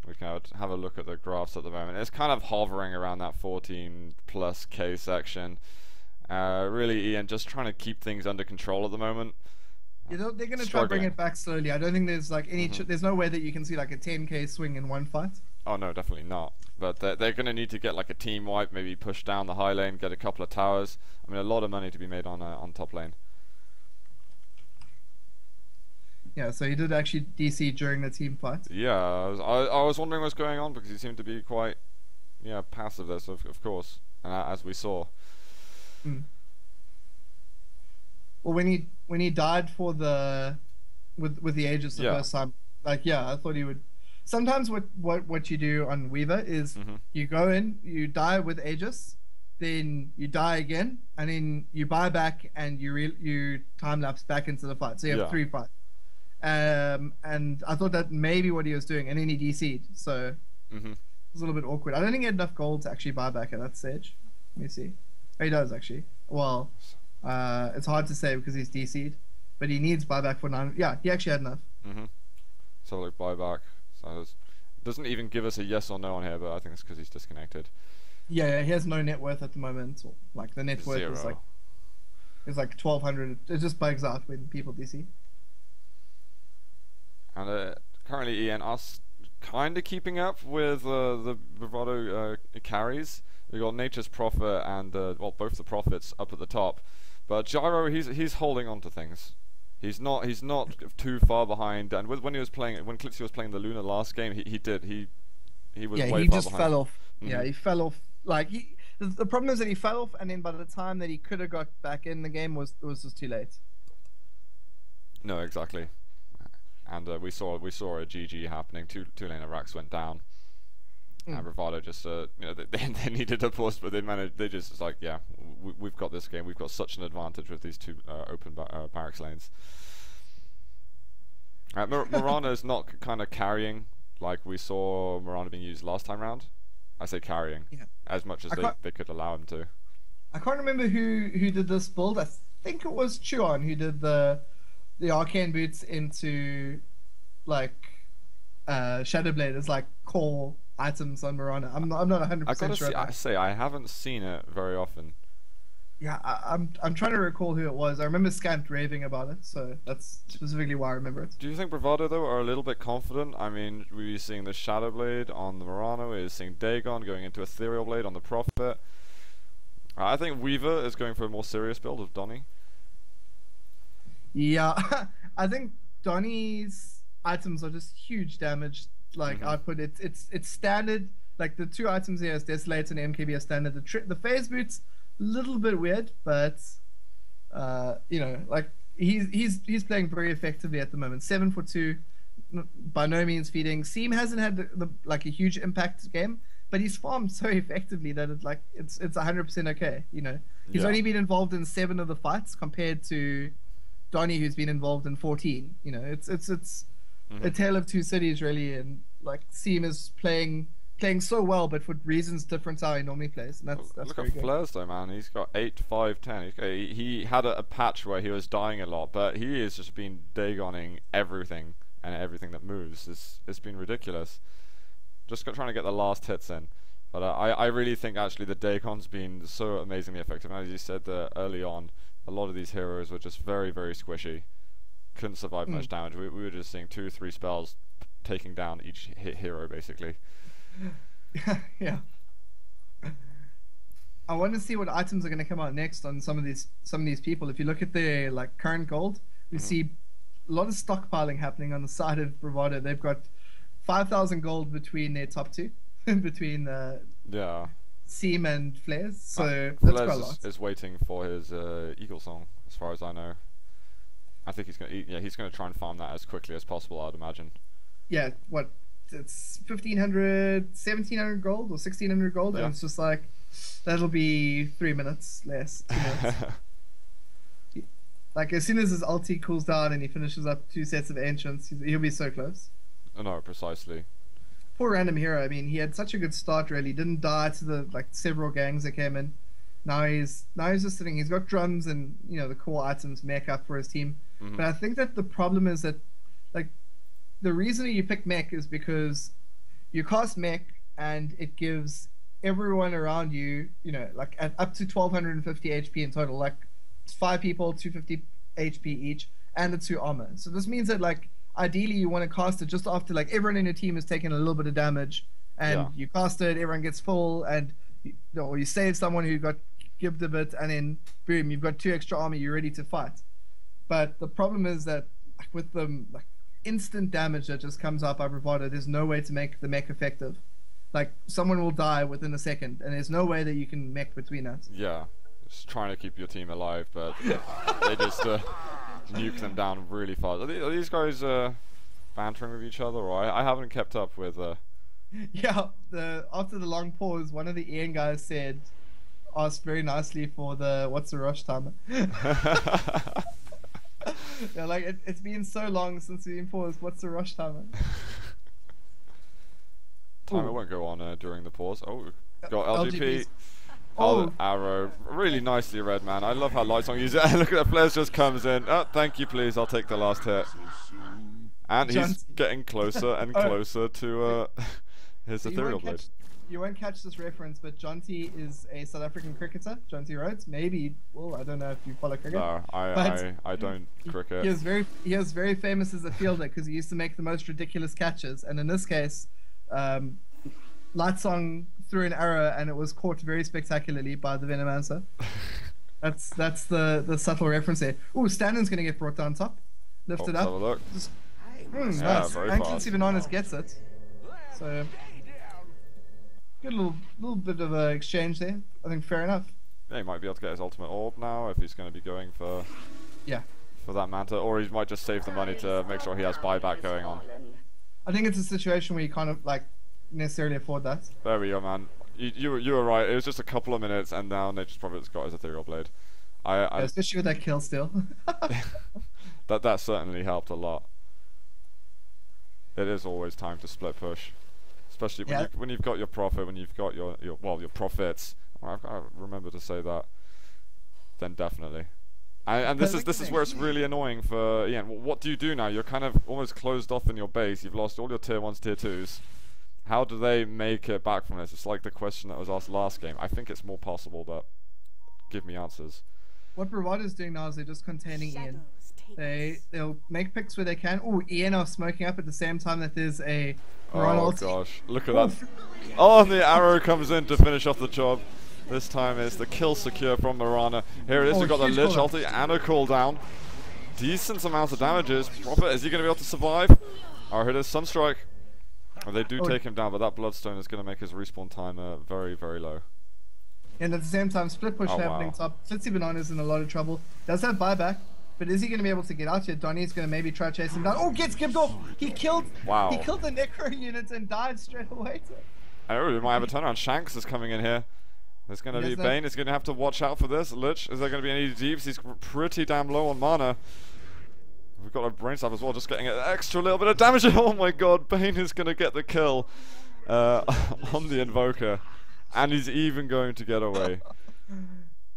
We can have a look at the graphs at the moment. It's kind of hovering around that 14+K section. Really, Ian, just trying to keep things under control at the moment.
You know, they're going to try to bring it back slowly. I don't think there's like any... there's no way that you can see like a 10k swing in one fight.
Oh no, definitely not. But they're going to need to get like a team wipe, maybe push down the high lane, get a couple of towers. I mean, a lot of money to be made on top lane.
Yeah, so he did actually DC during the team fight.
Yeah, I was wondering what's going on because he seemed to be quite, passive there, so of course, and as we saw.
Well, when he died for the with the Aegis the first time, I thought he would. Sometimes what you do on Weaver is you go in, you die with Aegis, then you die again, and then you buy back and you time lapse back into the fight. So you have 3 fights. And I thought that maybe what he was doing, and then he DC'd, so it was a little bit awkward. I don't think he had enough gold to actually buy back at that stage. Let me see. Oh, he does actually. Well, it's hard to say because he's DC'd, but he needs buyback for 9. Yeah, he actually had enough.
So like buyback. So it doesn't even give us a yes or no on here, but I think it's because he's disconnected.
Yeah, he has no net worth at the moment. So, like the net worth is like 1,200. It just bugs out when people DC.
And currently, Ian, us kind of keeping up with the Bravado carries. We got Nature's Prophet and both the Prophets up at the top, but Gyro he's holding on to things. He's not too far behind. And when Clipsy was playing the Luna last game, he was way far behind. Yeah, he just
fell off. Yeah, he fell off. Like the problem is that he fell off, and then by the time that he could have got back in the game was just too late.
No, exactly. And we saw a GG happening. Two laner racks went down. And Bravado just, you know, they needed a pause, but they managed. They just, it's like, yeah, we've got this game. We've got such an advantage with these two open barracks lanes. Mirana's not kind of carrying like we saw Mirana being used last time round. I say carrying as much as they could allow him to.
I can't remember who did this build. I think it was Chuan who did the arcane boots into like Shadowblade as like core items on Mirana. I'm not 100% sure.
I say I haven't seen it very often.
Yeah, I'm trying to recall who it was. I remember Scant raving about it, so that's specifically why I remember it.
Do you think Bravado though are a little bit confident? I mean, we're seeing the Shadowblade on the Mirana, we're seeing Dagon going into Ethereal Blade on the Prophet. I think Weaver is going for a more serious build of Donnie.
Yeah, I think Donnie's items are just huge damage. Like output, it's standard. Like the two items here is Desolate and MKB are standard. The phase boots, little bit weird, but you know, like he's playing very effectively at the moment. 7 for 2, by no means feeding. Seam hasn't had the like a huge impact game, but he's farmed so effectively that it's 100% okay. You know, he's only been involved in 7 of the fights compared to Donnie, who's been involved in 14. You know, it's a tale of two cities really, and like Seam is playing so well, but for reasons different to how he normally plays. And that's
look
very
at
good.
Flares though, man. He's got 8, 5, 10. He had a patch where he was dying a lot, but he has just been Dagoning everything and everything that moves. It's been ridiculous. Just trying to get the last hits in. But I really think actually the Dagon's been so amazingly effective. And as you said early on, a lot of these heroes were just very, very squishy. Couldn't survive much damage. We were just seeing 2 or 3 spells taking down each hero basically.
Yeah. I want to see what items are going to come out next on some of these people. If you look at their like current gold, we see a lot of stockpiling happening on the side of Bravado. They've got 5,000 gold between their top 2, between Seam and Flares. So that's quite a lot.
Is waiting for his Eagle Song, as far as I know. I think he's gonna try and farm that as quickly as possible, I'd imagine.
Yeah, what? It's 1,500, 1,700 gold or 1,600 gold, and it's just like that'll be 3 minutes less. 2 minutes. Like as soon as his ulti cools down and he finishes up 2 sets of ancients, he'll be so close.
No, precisely.
Poor random hero. I mean, he had such a good start. Really, didn't die to the like several gangs that came in. Now he's just sitting. He's got drums and you know the core items make up for his team. But I think that the problem is that like the reason you pick mech is because you cast mech and it gives everyone around you, you know, like at up to 1,250 HP in total. Like it's 5 people, 250 HP each, and the 2 armor. So this means that like ideally you want to cast it just after like everyone in your team has taken a little bit of damage, and you cast it, everyone gets full, and or you save someone who got gibbed a bit, and then boom, you've got 2 extra armor, you're ready to fight. But the problem is that like, with the like instant damage that just comes out by Bravado, there's no way to make the mech effective. Like someone will die within a second, and there's no way that you can mech between that.
Yeah, just trying to keep your team alive, but they just nuke them down really fast. Are these guys bantering with each other, or I haven't kept up with?
Yeah, after the long pause, one of the Ian guys asked very nicely for the what's the rush timer. Yeah, like it's been so long since we've been paused. What's the rush timer?
Timer won't go on during the pause. Oh, got LGP.
Oh,
arrow. Really nicely read, man. I love how Lightsong uses it. Look at the Flares just comes in. Oh, thank you, please. I'll take the last hit. And he's getting closer and closer to his Ethereal Blade.
You won't catch this reference, but Jonty is a South African cricketer. Jonty Rhodes, maybe. Well, I don't know if you follow cricket.
No, I don't cricket.
He was very famous as a fielder because he used to make the most ridiculous catches. And in this case, Lightsong threw an arrow and it was caught very spectacularly by the Venomancer. That's the subtle reference there. Ooh, Stannon's gonna get brought down top. Lifted up.
Have a look.
Nice. Franklin Bananas gets it. So good little bit of an exchange there. I think fair enough.
Yeah, he might be able to get his ultimate orb now if he's going to be going for that Manta, or he might just save the money to make sure he has buyback going on.
I think it's a situation where you kind of like necessarily afford that.
There we go, man. You were right. It was just a couple of minutes, and now Nature's Prophet's got his ethereal blade.
Yeah, especially with that kill still.
that certainly helped a lot. It is always time to split push, especially when you've got your prophet, when you've got your prophets. I've got to remember to say that. Then definitely. And this is where it's really annoying for Ian. What do you do now? You're kind of almost closed off in your base. You've lost all your tier 1s, tier 2s. How do they make it back from this? It's like the question that was asked last game. I think it's more possible, but give me answers.
What Bravado's doing now is they're just containing Ian. They'll make picks where they can. Oh, Ian are smoking up at the same time that there's a
Oh gosh, look at that. Oh, and the arrow comes in to finish off the job. This time it's the kill secure from Mirana. Here it is, we've got the Lich ulti and a cooldown. Decent amount of damages. Prophet, is he going to be able to survive? Oh, here it is, Sunstrike. Oh, they do take him down, but that Bloodstone is going to make his respawn time very, very low.
And at the same time, split push happening top. Flitzy Banana's in a lot of trouble. Does have buyback, but is he going to be able to get out here? Donnie's going to maybe try to chase him down. Oh, gets skipped off. He killed the Necro unit and died straight away.
Oh, we might have a turnaround. Shanks is coming in here. There's going to be Bane. Is going to have to watch out for this. Lich, is there going to be any deeps? He's pretty damn low on mana. We've got a brain stab as well, just getting an extra little bit of damage. Oh my god, Bane is going to get the kill on the Invoker. And he's even going to get away.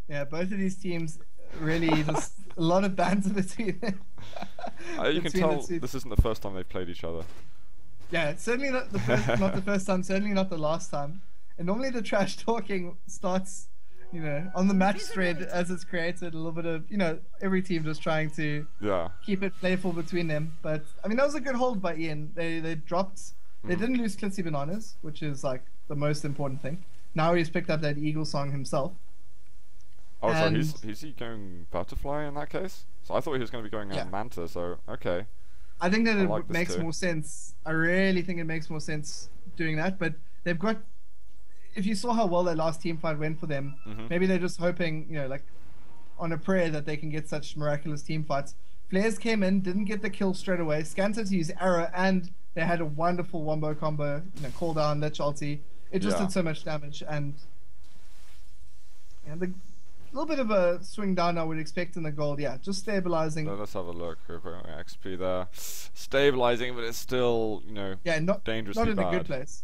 Yeah, both of these teams really just a lot of banter between them.
You can tell this isn't the first time they've played each other.
Yeah, it's certainly not the first time, certainly not the last time. And normally the trash talking starts, you know, on the match thread as it's created, a little bit of, you know, every team just trying to keep it playful between them. But, I mean, that was a good hold by Ian. They dropped, they didn't lose Clitsy Bananas, which is, like, the most important thing. Now he's picked up that Eagle song himself.
Oh, so is he going Butterfly in that case? So I thought he was going to be going Manta, so, okay.
I think that it makes more sense. I really think it makes more sense doing that, but they've got... If you saw how well their last team fight went for them, maybe they're just hoping, you know, like on a prayer that they can get such miraculous team fights. Flares came in, didn't get the kill straight away. Scans had to use arrow, and they had a wonderful wombo combo, you know, call down, Lich ulti. It just did so much damage, and the little bit of a swing down I would expect in the gold. Yeah, just stabilizing.
So let's have a look. XP there, stabilizing, but it's still, you know, dangerously
not in
bad.
A good place.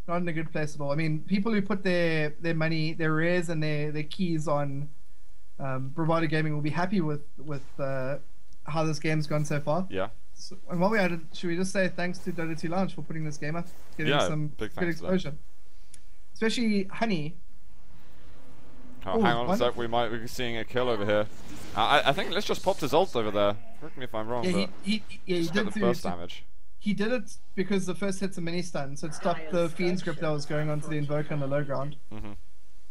Not in a good place at all. I mean, people who put their money, their rares, and their keys on Bravado Gaming will be happy with how this game's gone so far.
Yeah.
So, and while we're at it, should we just say thanks to DotA2 Lounge for putting this game up, getting some good exposure, especially Honey.
Oh, hang on a sec. We might be seeing a kill over here. I think let's just pop his ult over there. Correct me if I'm wrong.
Yeah, he did
the burst damage.
He did it because the first hit's a mini stun, so it stopped the Fiend's grip that was going onto the Invoker on the low ground.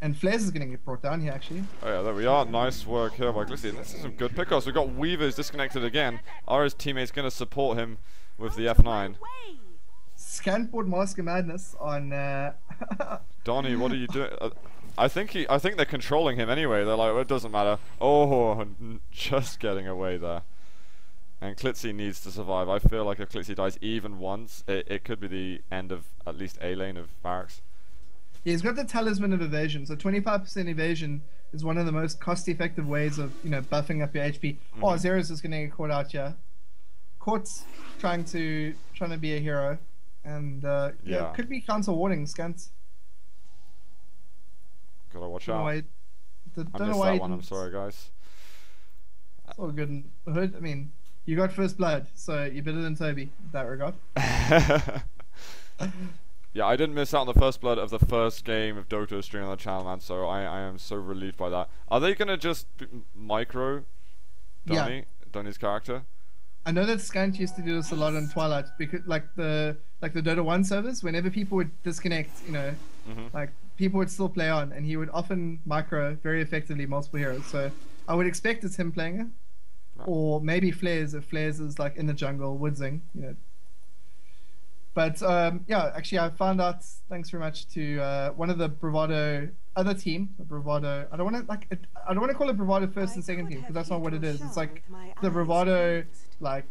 And Flares is going to get brought down here, actually.
Oh yeah, there we are. Nice work here by Glissy. This is some good pickups. We've got Weavers disconnected again. Ara's teammate's going to support him with the F9.
Scanport Mask of Madness on...
Donnie, what are you doing? I think they're controlling him anyway. They're like, well, it doesn't matter. Oh, just getting away there. And Klitzy needs to survive. I feel like if Klitzy dies even once, it could be the end of at least A lane of Barracks.
Yeah, he's got the Talisman of Evasion, so 25% evasion is one of the most cost-effective ways of, you know, buffing up your HP. Oh, Zero's just going to get caught out here. Court's trying to be a hero, and yeah, could be counter warning Scans.
Gotta watch out. I missed that one. I'm sorry, guys.
It's all good in the hood. I mean, you got first blood, so you're better than Toby in that regard.
Yeah, I didn't miss out on the first blood of the first game of Dota stream on the channel, man, so I am so relieved by that. Are they going to just micro Donnie's character?
I know that Skant used to do this a lot on Twilight, because like the Dota 1 servers, whenever people would disconnect, you know, like people would still play on, and he would often micro very effectively multiple heroes. So I would expect it's him playing it. Or maybe Flares, if Flares is like in the jungle, woodsing, you know. But yeah, actually I found out, thanks very much to one of the Bravado other team, the Bravado, I don't want to call it Bravado first and second team, because that's not what it is. It's like the Bravado, like,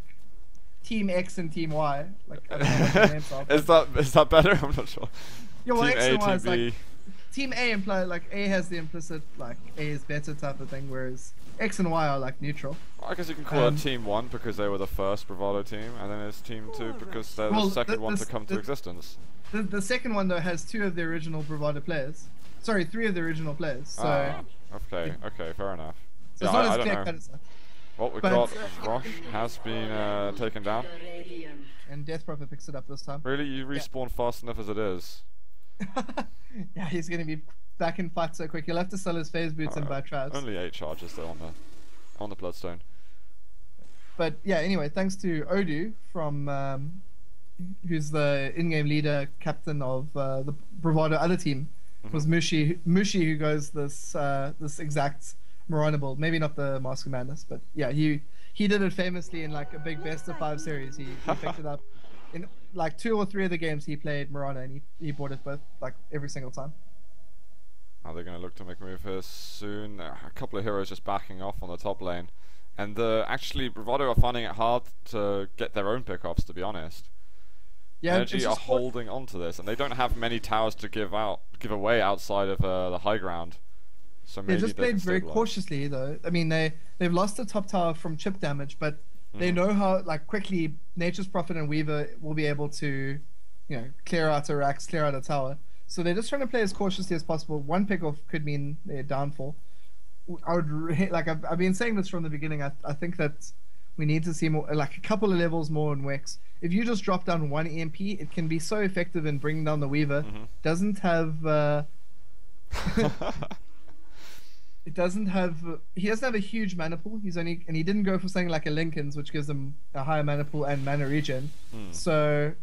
Team X and Team Y. Like, I don't know what the names are.
Is that better? I'm not sure.
Yeah, well,
Team
X
A,
and Y
Team
is
B.
like Team A imply like A has the implicit like A is better type of thing, whereas X and Y are like neutral.
I guess you can call it Team 1 because they were the first Bravado team, and then it's Team 2 because they're the second one to come to existence.
The second one though has 2 of the original Bravado players. Sorry, 3 of the original players. So
okay, fair enough.
so
Yeah,
it's not
I
as
don't
clear
know.
cut as that.
What we've got, Rosh has been taken down.
And Death Prophet picks it up this time.
Really, you respawn fast enough as it is.
Yeah, he's gonna be back in fight so quick. He'll have to sell his phase boots and buy traps.
Only 8 charges though on the Bloodstone.
But yeah, anyway, thanks to Odu from who's the in-game leader, captain of the Bravado other team. It was Mushi who goes this exact Mirana build. Maybe not the Mask of Madness, but yeah, he did it famously in like a big best of 5 series. He picked it up in like 2 or 3 of the games he played Mirana, and he bought it both like every single time.
Are they going to look to make a move here soon? A couple of heroes just backing off on the top lane, and actually Bravado are finding it hard to get their own pickoffs, to be honest.
Yeah,
Energy are holding on to this, and they don't have many towers to give away outside of the high ground. So maybe
they just played very cautiously, though. I mean, they've lost the top tower from chip damage, but they know how like quickly Nature's Prophet and Weaver will be able to, clear out a Rax, clear out a tower. So they're just trying to play as cautiously as possible. One pickoff could mean their downfall. I've been saying this from the beginning. I think that we need to see more, like a couple of levels more in Wex. If you just drop down 1 EMP, it can be so effective in bringing down the Weaver. Doesn't have. He doesn't have a huge mana pool. He didn't go for something like a Lincoln's, which gives him a higher mana pool and mana regen. So,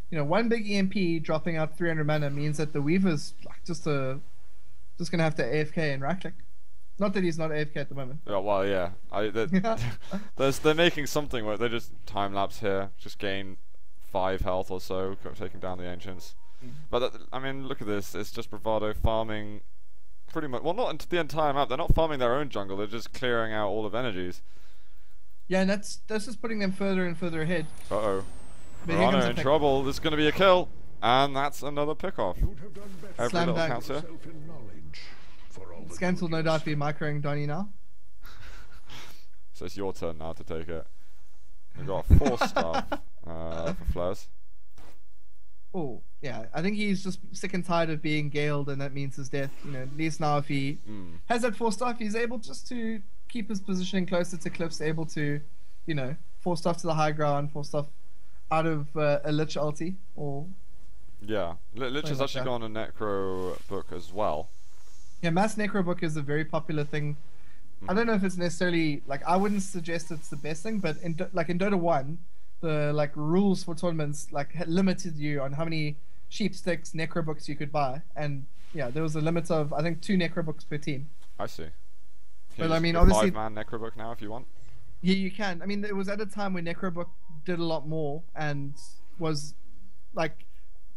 one big EMP dropping out 300 mana means that the Weaver's like just gonna have to AFK and right click. Not that he's not AFK at the moment.
Yeah, well, yeah. They're making something where they just time lapse here, just gain 5 health or so, taking down the Ancients. But I mean, look at this. It's just Bravado farming. Pretty much, well, not the entire map. They're not farming their own jungle. They're just clearing out all of energies.
Yeah, and that's just putting them further and further ahead.
Mirana in trouble. There's going to be a kill, and that's another pickoff. Every little counts here.
Scans will no doubt be microing Donnie now.
So it's your turn now to take it. We've got 4 staff for flares.
Oh, yeah. I think he's just sick and tired of being galed, and that means his death. At least now if he has that 4 staff, he's able just to keep his positioning closer to cliffs, able to, 4 staff to the high ground, 4 staff out of a Lich ulti, or...
Yeah. Lich has actually gone a Necro book as well.
Yeah, Mass Necro book is a very popular thing. I don't know if it's necessarily... Like, I wouldn't suggest it's the best thing, but in Dota 1... the rules for tournaments limited you on how many sheep sticks necro books you could buy, and yeah, there was a limit of I think 2 necro books per team.
I see.
But I mean, obviously
5-man necro book now if you want.
Yeah, you can. I mean, it was at a time when necro book did a lot more and was like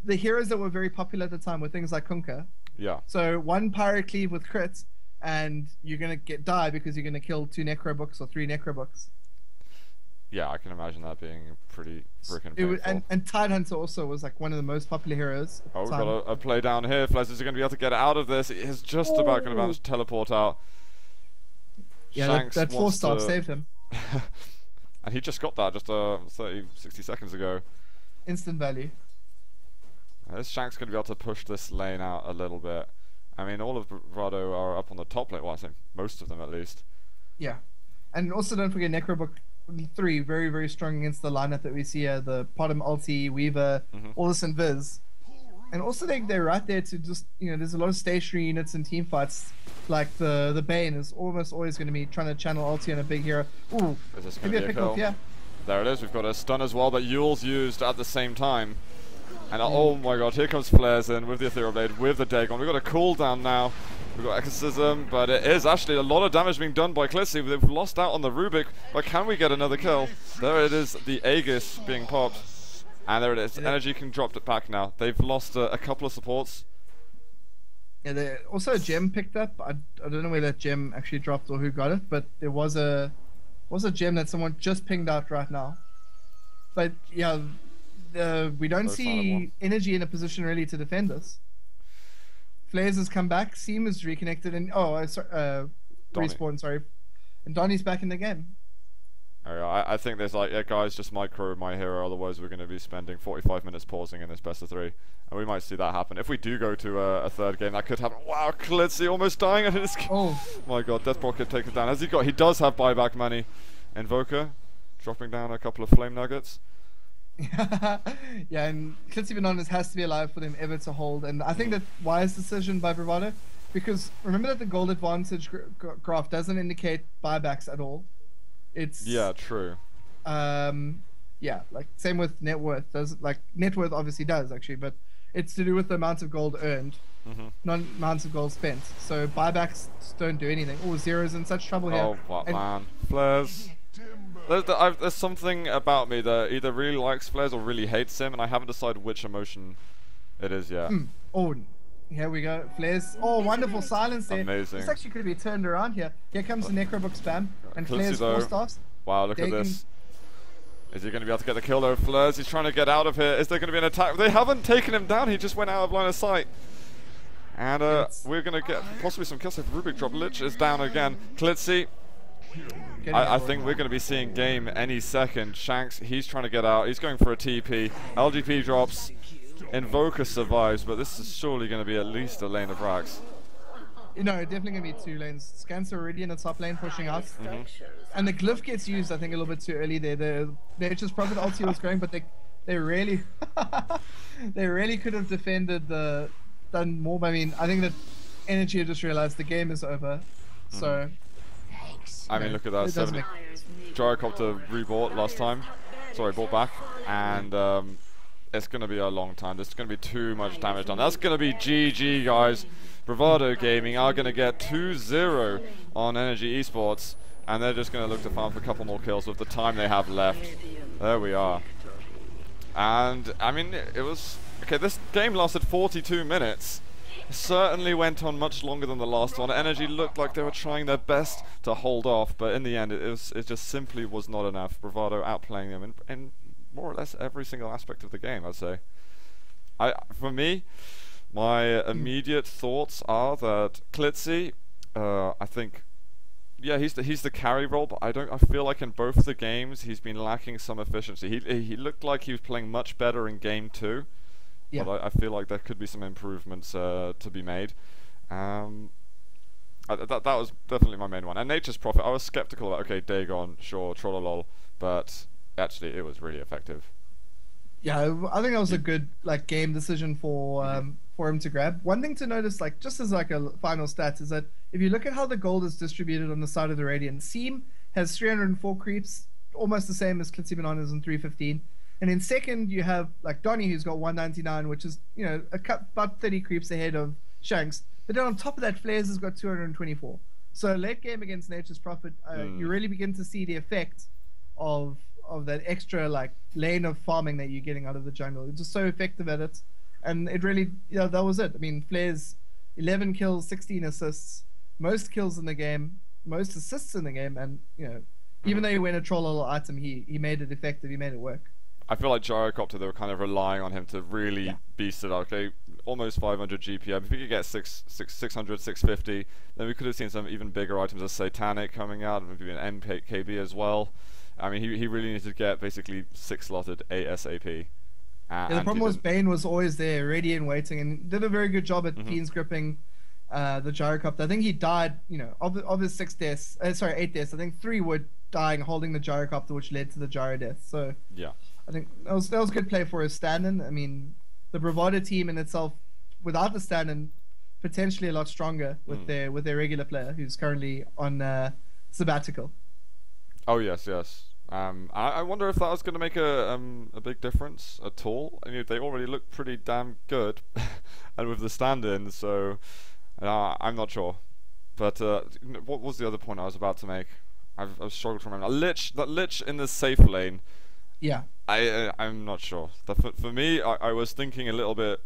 the heroes that were very popular at the time were things like Kunkka.
Yeah.
So 1 pirate cleave with crits, and you're gonna die because you're gonna kill 2 necro books or 3 necro books.
Yeah, I can imagine that being pretty freaking painful.
And Tidehunter also was like one of the most popular heroes.
Oh, we've got a play down here. Flez is going to be able to get out of this. He is just about going to manage to teleport out.
Yeah, that 4-star saved him.
And he just got that just 60 seconds ago.
Instant value.
This Shank's going to be able to push this lane out a little bit. I mean, all of Bravado are up on the top lane. Well, I think most of them at least.
Yeah. And also don't forget Necrobook 3, very, very strong against the lineup that we see here. The Potom ulti, Weaver, all this and Viz. And also they're right there to just, there's a lot of stationary units in team fights. Like the Bane is almost always going to be trying to channel ulti on a big hero. Ooh,
is this maybe a pick-off?
Yeah.
There it is. We've got a stun as well, but Yule's used at the same time. And oh my god, here comes Flares in with the Ethereal Blade, with the Dagon. We've got a cooldown now. We've got Exorcism, but it is actually a lot of damage being done by Clitzy. They've lost out on the Rubik, but can we get another kill? There it is, the Aegis being popped. And there it is, energy can drop it back now. They've lost a couple of supports.
Yeah, also a gem picked up. I don't know where that gem actually dropped or who got it, but there was a gem that someone just pinged out right now. But yeah, we don't
No sign of one.
see Energy in a position really to defend us. Flares has come back, Seam is reconnected, and
Donnie.
respawn, sorry. And Donnie's back in the game.
I think there's like, yeah, guys, just micro my hero, otherwise we're going to be spending 45 minutes pausing in this best of 3. And we might see that happen. If we do go to a third game, that could happen. Wow, Klitzy almost dying at his...
Oh.
My god, Death Rocket takes it down. Has he got... He does have buyback money. Invoker, dropping down a couple of Flame Nuggets.
Yeah, and Klitzy Bananas has to be alive for them ever to hold. And I think that wise decision by Bravado, because remember that the gold advantage graph doesn't indicate buybacks at all. It's
yeah, true.
Yeah, like same with net worth. Does like net worth obviously does actually, but it's to do with the amount of gold earned, not amounts of gold spent. So buybacks don't do anything. Oh, Zero's in such trouble here.
Oh, what man, Flares. There's something about me that either really likes Flares or really hates him, and I haven't decided which emotion it is yet.
Oh, here we go. Flares. Oh, wonderful silence there.
Amazing.
This actually could be turned around here. Here comes the Necrobook spam, and Flares
though.
4 stars.
Wow, look at this. Is he going to be able to get the kill though? Flares, he's trying to get out of here. Is there going to be an attack? They haven't taken him down. He just went out of line of sight. And we're going to get possibly some kills if Rubik drop. Lich is down again. Klitzy. I think we're going to be seeing game any second. Shanks, he's trying to get out. He's going for a TP. LGP drops. Invoker survives, but this is surely going to be at least a lane of racks.
No, definitely going to be 2 lanes. Scans are already in the top lane pushing out. And the glyph gets used, I think, a little bit too early there. The Nature's Prophet ulti was going, but they really they really could have defended done more. I mean, I think that Energy just realized the game is over. So
I mean, look at that. Gyrocopter rebought last time. Sorry, bought back. And it's going to be a long time. There's going to be too much damage done. That's going to be GG, guys. Bravado Gaming are going to get 2-0 on Energy Esports. And they're just going to look to farm for a couple more kills with the time they have left. There we are. And, I mean, it was... Okay, this game lasted 42 minutes. It certainly went on much longer than the last one. Energy looked like they were trying their best to hold off, but in the end, it just simply was not enough. Bravado outplaying them in more or less every single aspect of the game, I'd say. For me, my immediate thoughts are that Klitzy, I think... Yeah, he's the carry role, but I feel like in both the games he's been lacking some efficiency. He looked like he was playing much better in game 2, but I feel like there could be some improvements to be made. That was definitely my main one. And Nature's Prophet, I was skeptical about. Okay, Dagon, sure, trollolol, but actually it was really effective.
Yeah, I think that was a good game decision for him to grab. One thing to notice, just as a final stat, is that if you look at how the gold is distributed on the side of the Radiant, Seam has 304 creeps, almost the same as Klitzy Bananas in 315. And in second, you have Donnie, who's got 199, which is about 30 creeps ahead of Shanks. But then on top of that, Flares has got 224. So late game against Nature's Prophet, you really begin to see the effect of that extra lane of farming that you're getting out of the jungle. It's just so effective at it, and it really that was it. I mean, Flares 11 kills, 16 assists, most kills in the game, most assists in the game, and even though he went a troll little item, he made it effective. He made it work.
I feel like Gyrocopter, they were kind of relying on him to really beast it out. Okay, almost 500 GPM. If we could get 600, 650, then we could have seen some even bigger items as Satanic coming out, and maybe an MKB as well. I mean, he really needed to get basically 6-slotted ASAP.
The problem was Bane was always there, ready and waiting, and did a very good job at Fiends gripping the Gyrocopter. I think he died, of his 8 deaths. I think 3 were dying holding the Gyrocopter, which led to the Gyro death. So
yeah,
I think that was good play for his stand-in. I mean, the Bravado team in itself, without the stand-in, potentially a lot stronger with their regular player who's currently on sabbatical.
Oh yes. I wonder if that was going to make a big difference at all. I mean, they already look pretty damn good, and with the stand-in, so I'm not sure. But what was the other point I was about to make? I've struggled to remember. That Lich in the safe lane.
Yeah.
I'm not sure. For me, I was thinking a little bit,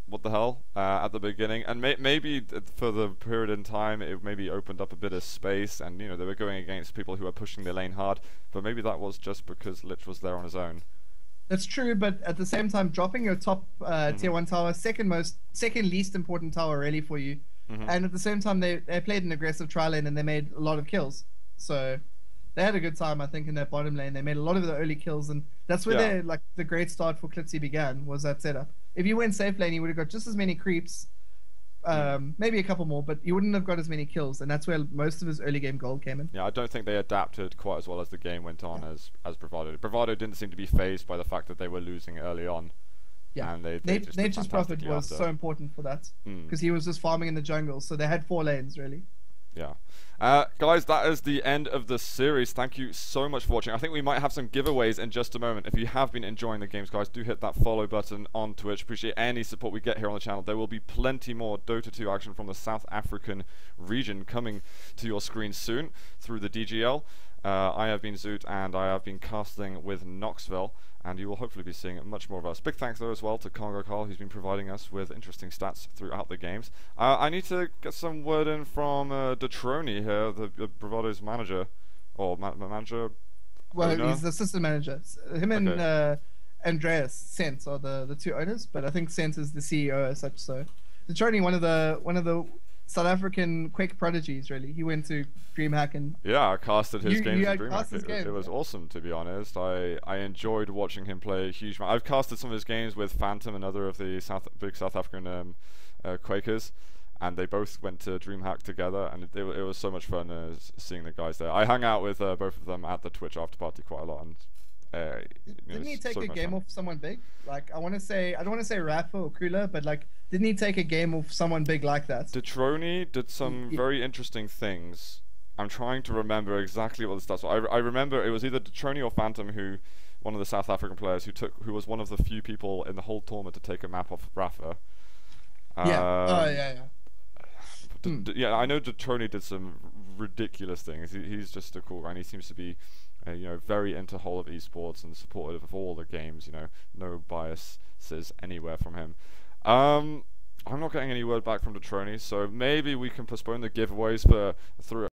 what the hell, at the beginning, and maybe for the period in time it maybe opened up a bit of space, and they were going against people who were pushing the lane hard, but maybe that was just because Lich was there on his own.
That's true, but at the same time, dropping your top tier 1 tower, second least important tower really for you, and at the same time they played an aggressive tri lane and they made a lot of kills. So they had a good time, I think, in that bottom lane. They made a lot of the early kills, and that's where the great start for Klipsy began, was that setup. If you went safe lane, you would have got just as many creeps, maybe a couple more, but you wouldn't have got as many kills, and that's where most of his early game gold came in.
Yeah, I don't think they adapted quite as well as the game went on as Bravado. Bravado didn't seem to be phased by the fact that they were losing early on.
Yeah,
and they
Nature's Prophet was so important for that, because he was just farming in the jungle, so they had 4 lanes really.
Yeah. Guys, that is the end of the series. Thank you so much for watching. I think we might have some giveaways in just a moment. If you have been enjoying the games, guys, do hit that follow button on Twitch. Appreciate any support we get here on the channel. There will be plenty more Dota 2 action from the South African region coming to your screen soon through the DGL. I have been Zoot, and I have been casting with Knoxville, and you will hopefully be seeing much more of us. Big thanks though as well to Congo Carl, who's been providing us with interesting stats throughout the games. I need to get some word in from Detroni here, the Bravado's manager, or manager.
Well,
owner?
he's the assistant manager. Him and Andreas Sent are the 2 owners, but I think Sent is the CEO as such. So Detroni, one of the South African Quake prodigies, really. He went to DreamHack and
I casted his games in
DreamHack.
It was awesome, to be honest. I enjoyed watching him play a huge amount. I've casted some of his games with Phantom, another of the big South African Quakers, and they both went to DreamHack together, and it was so much fun seeing the guys there. I hung out with both of them at the Twitch after party quite a lot, and
didn't he take a game off someone big? Like, I don't want to say Rafa or Kula, but like, didn't he take a game off someone big like that?
Detroni did some very interesting things. I'm trying to remember exactly what the stats were. I remember it was either Detroni or Phantom, one of the South African players who was one of the few people in the whole tournament to take a map off Rafa.
Yeah.
Yeah, I know Detroni did some ridiculous things. He's just a cool guy, and he seems to be very into whole of esports and supportive of all the games. No biases anywhere from him. I'm not getting any word back from Detroni, so maybe we can postpone the giveaways through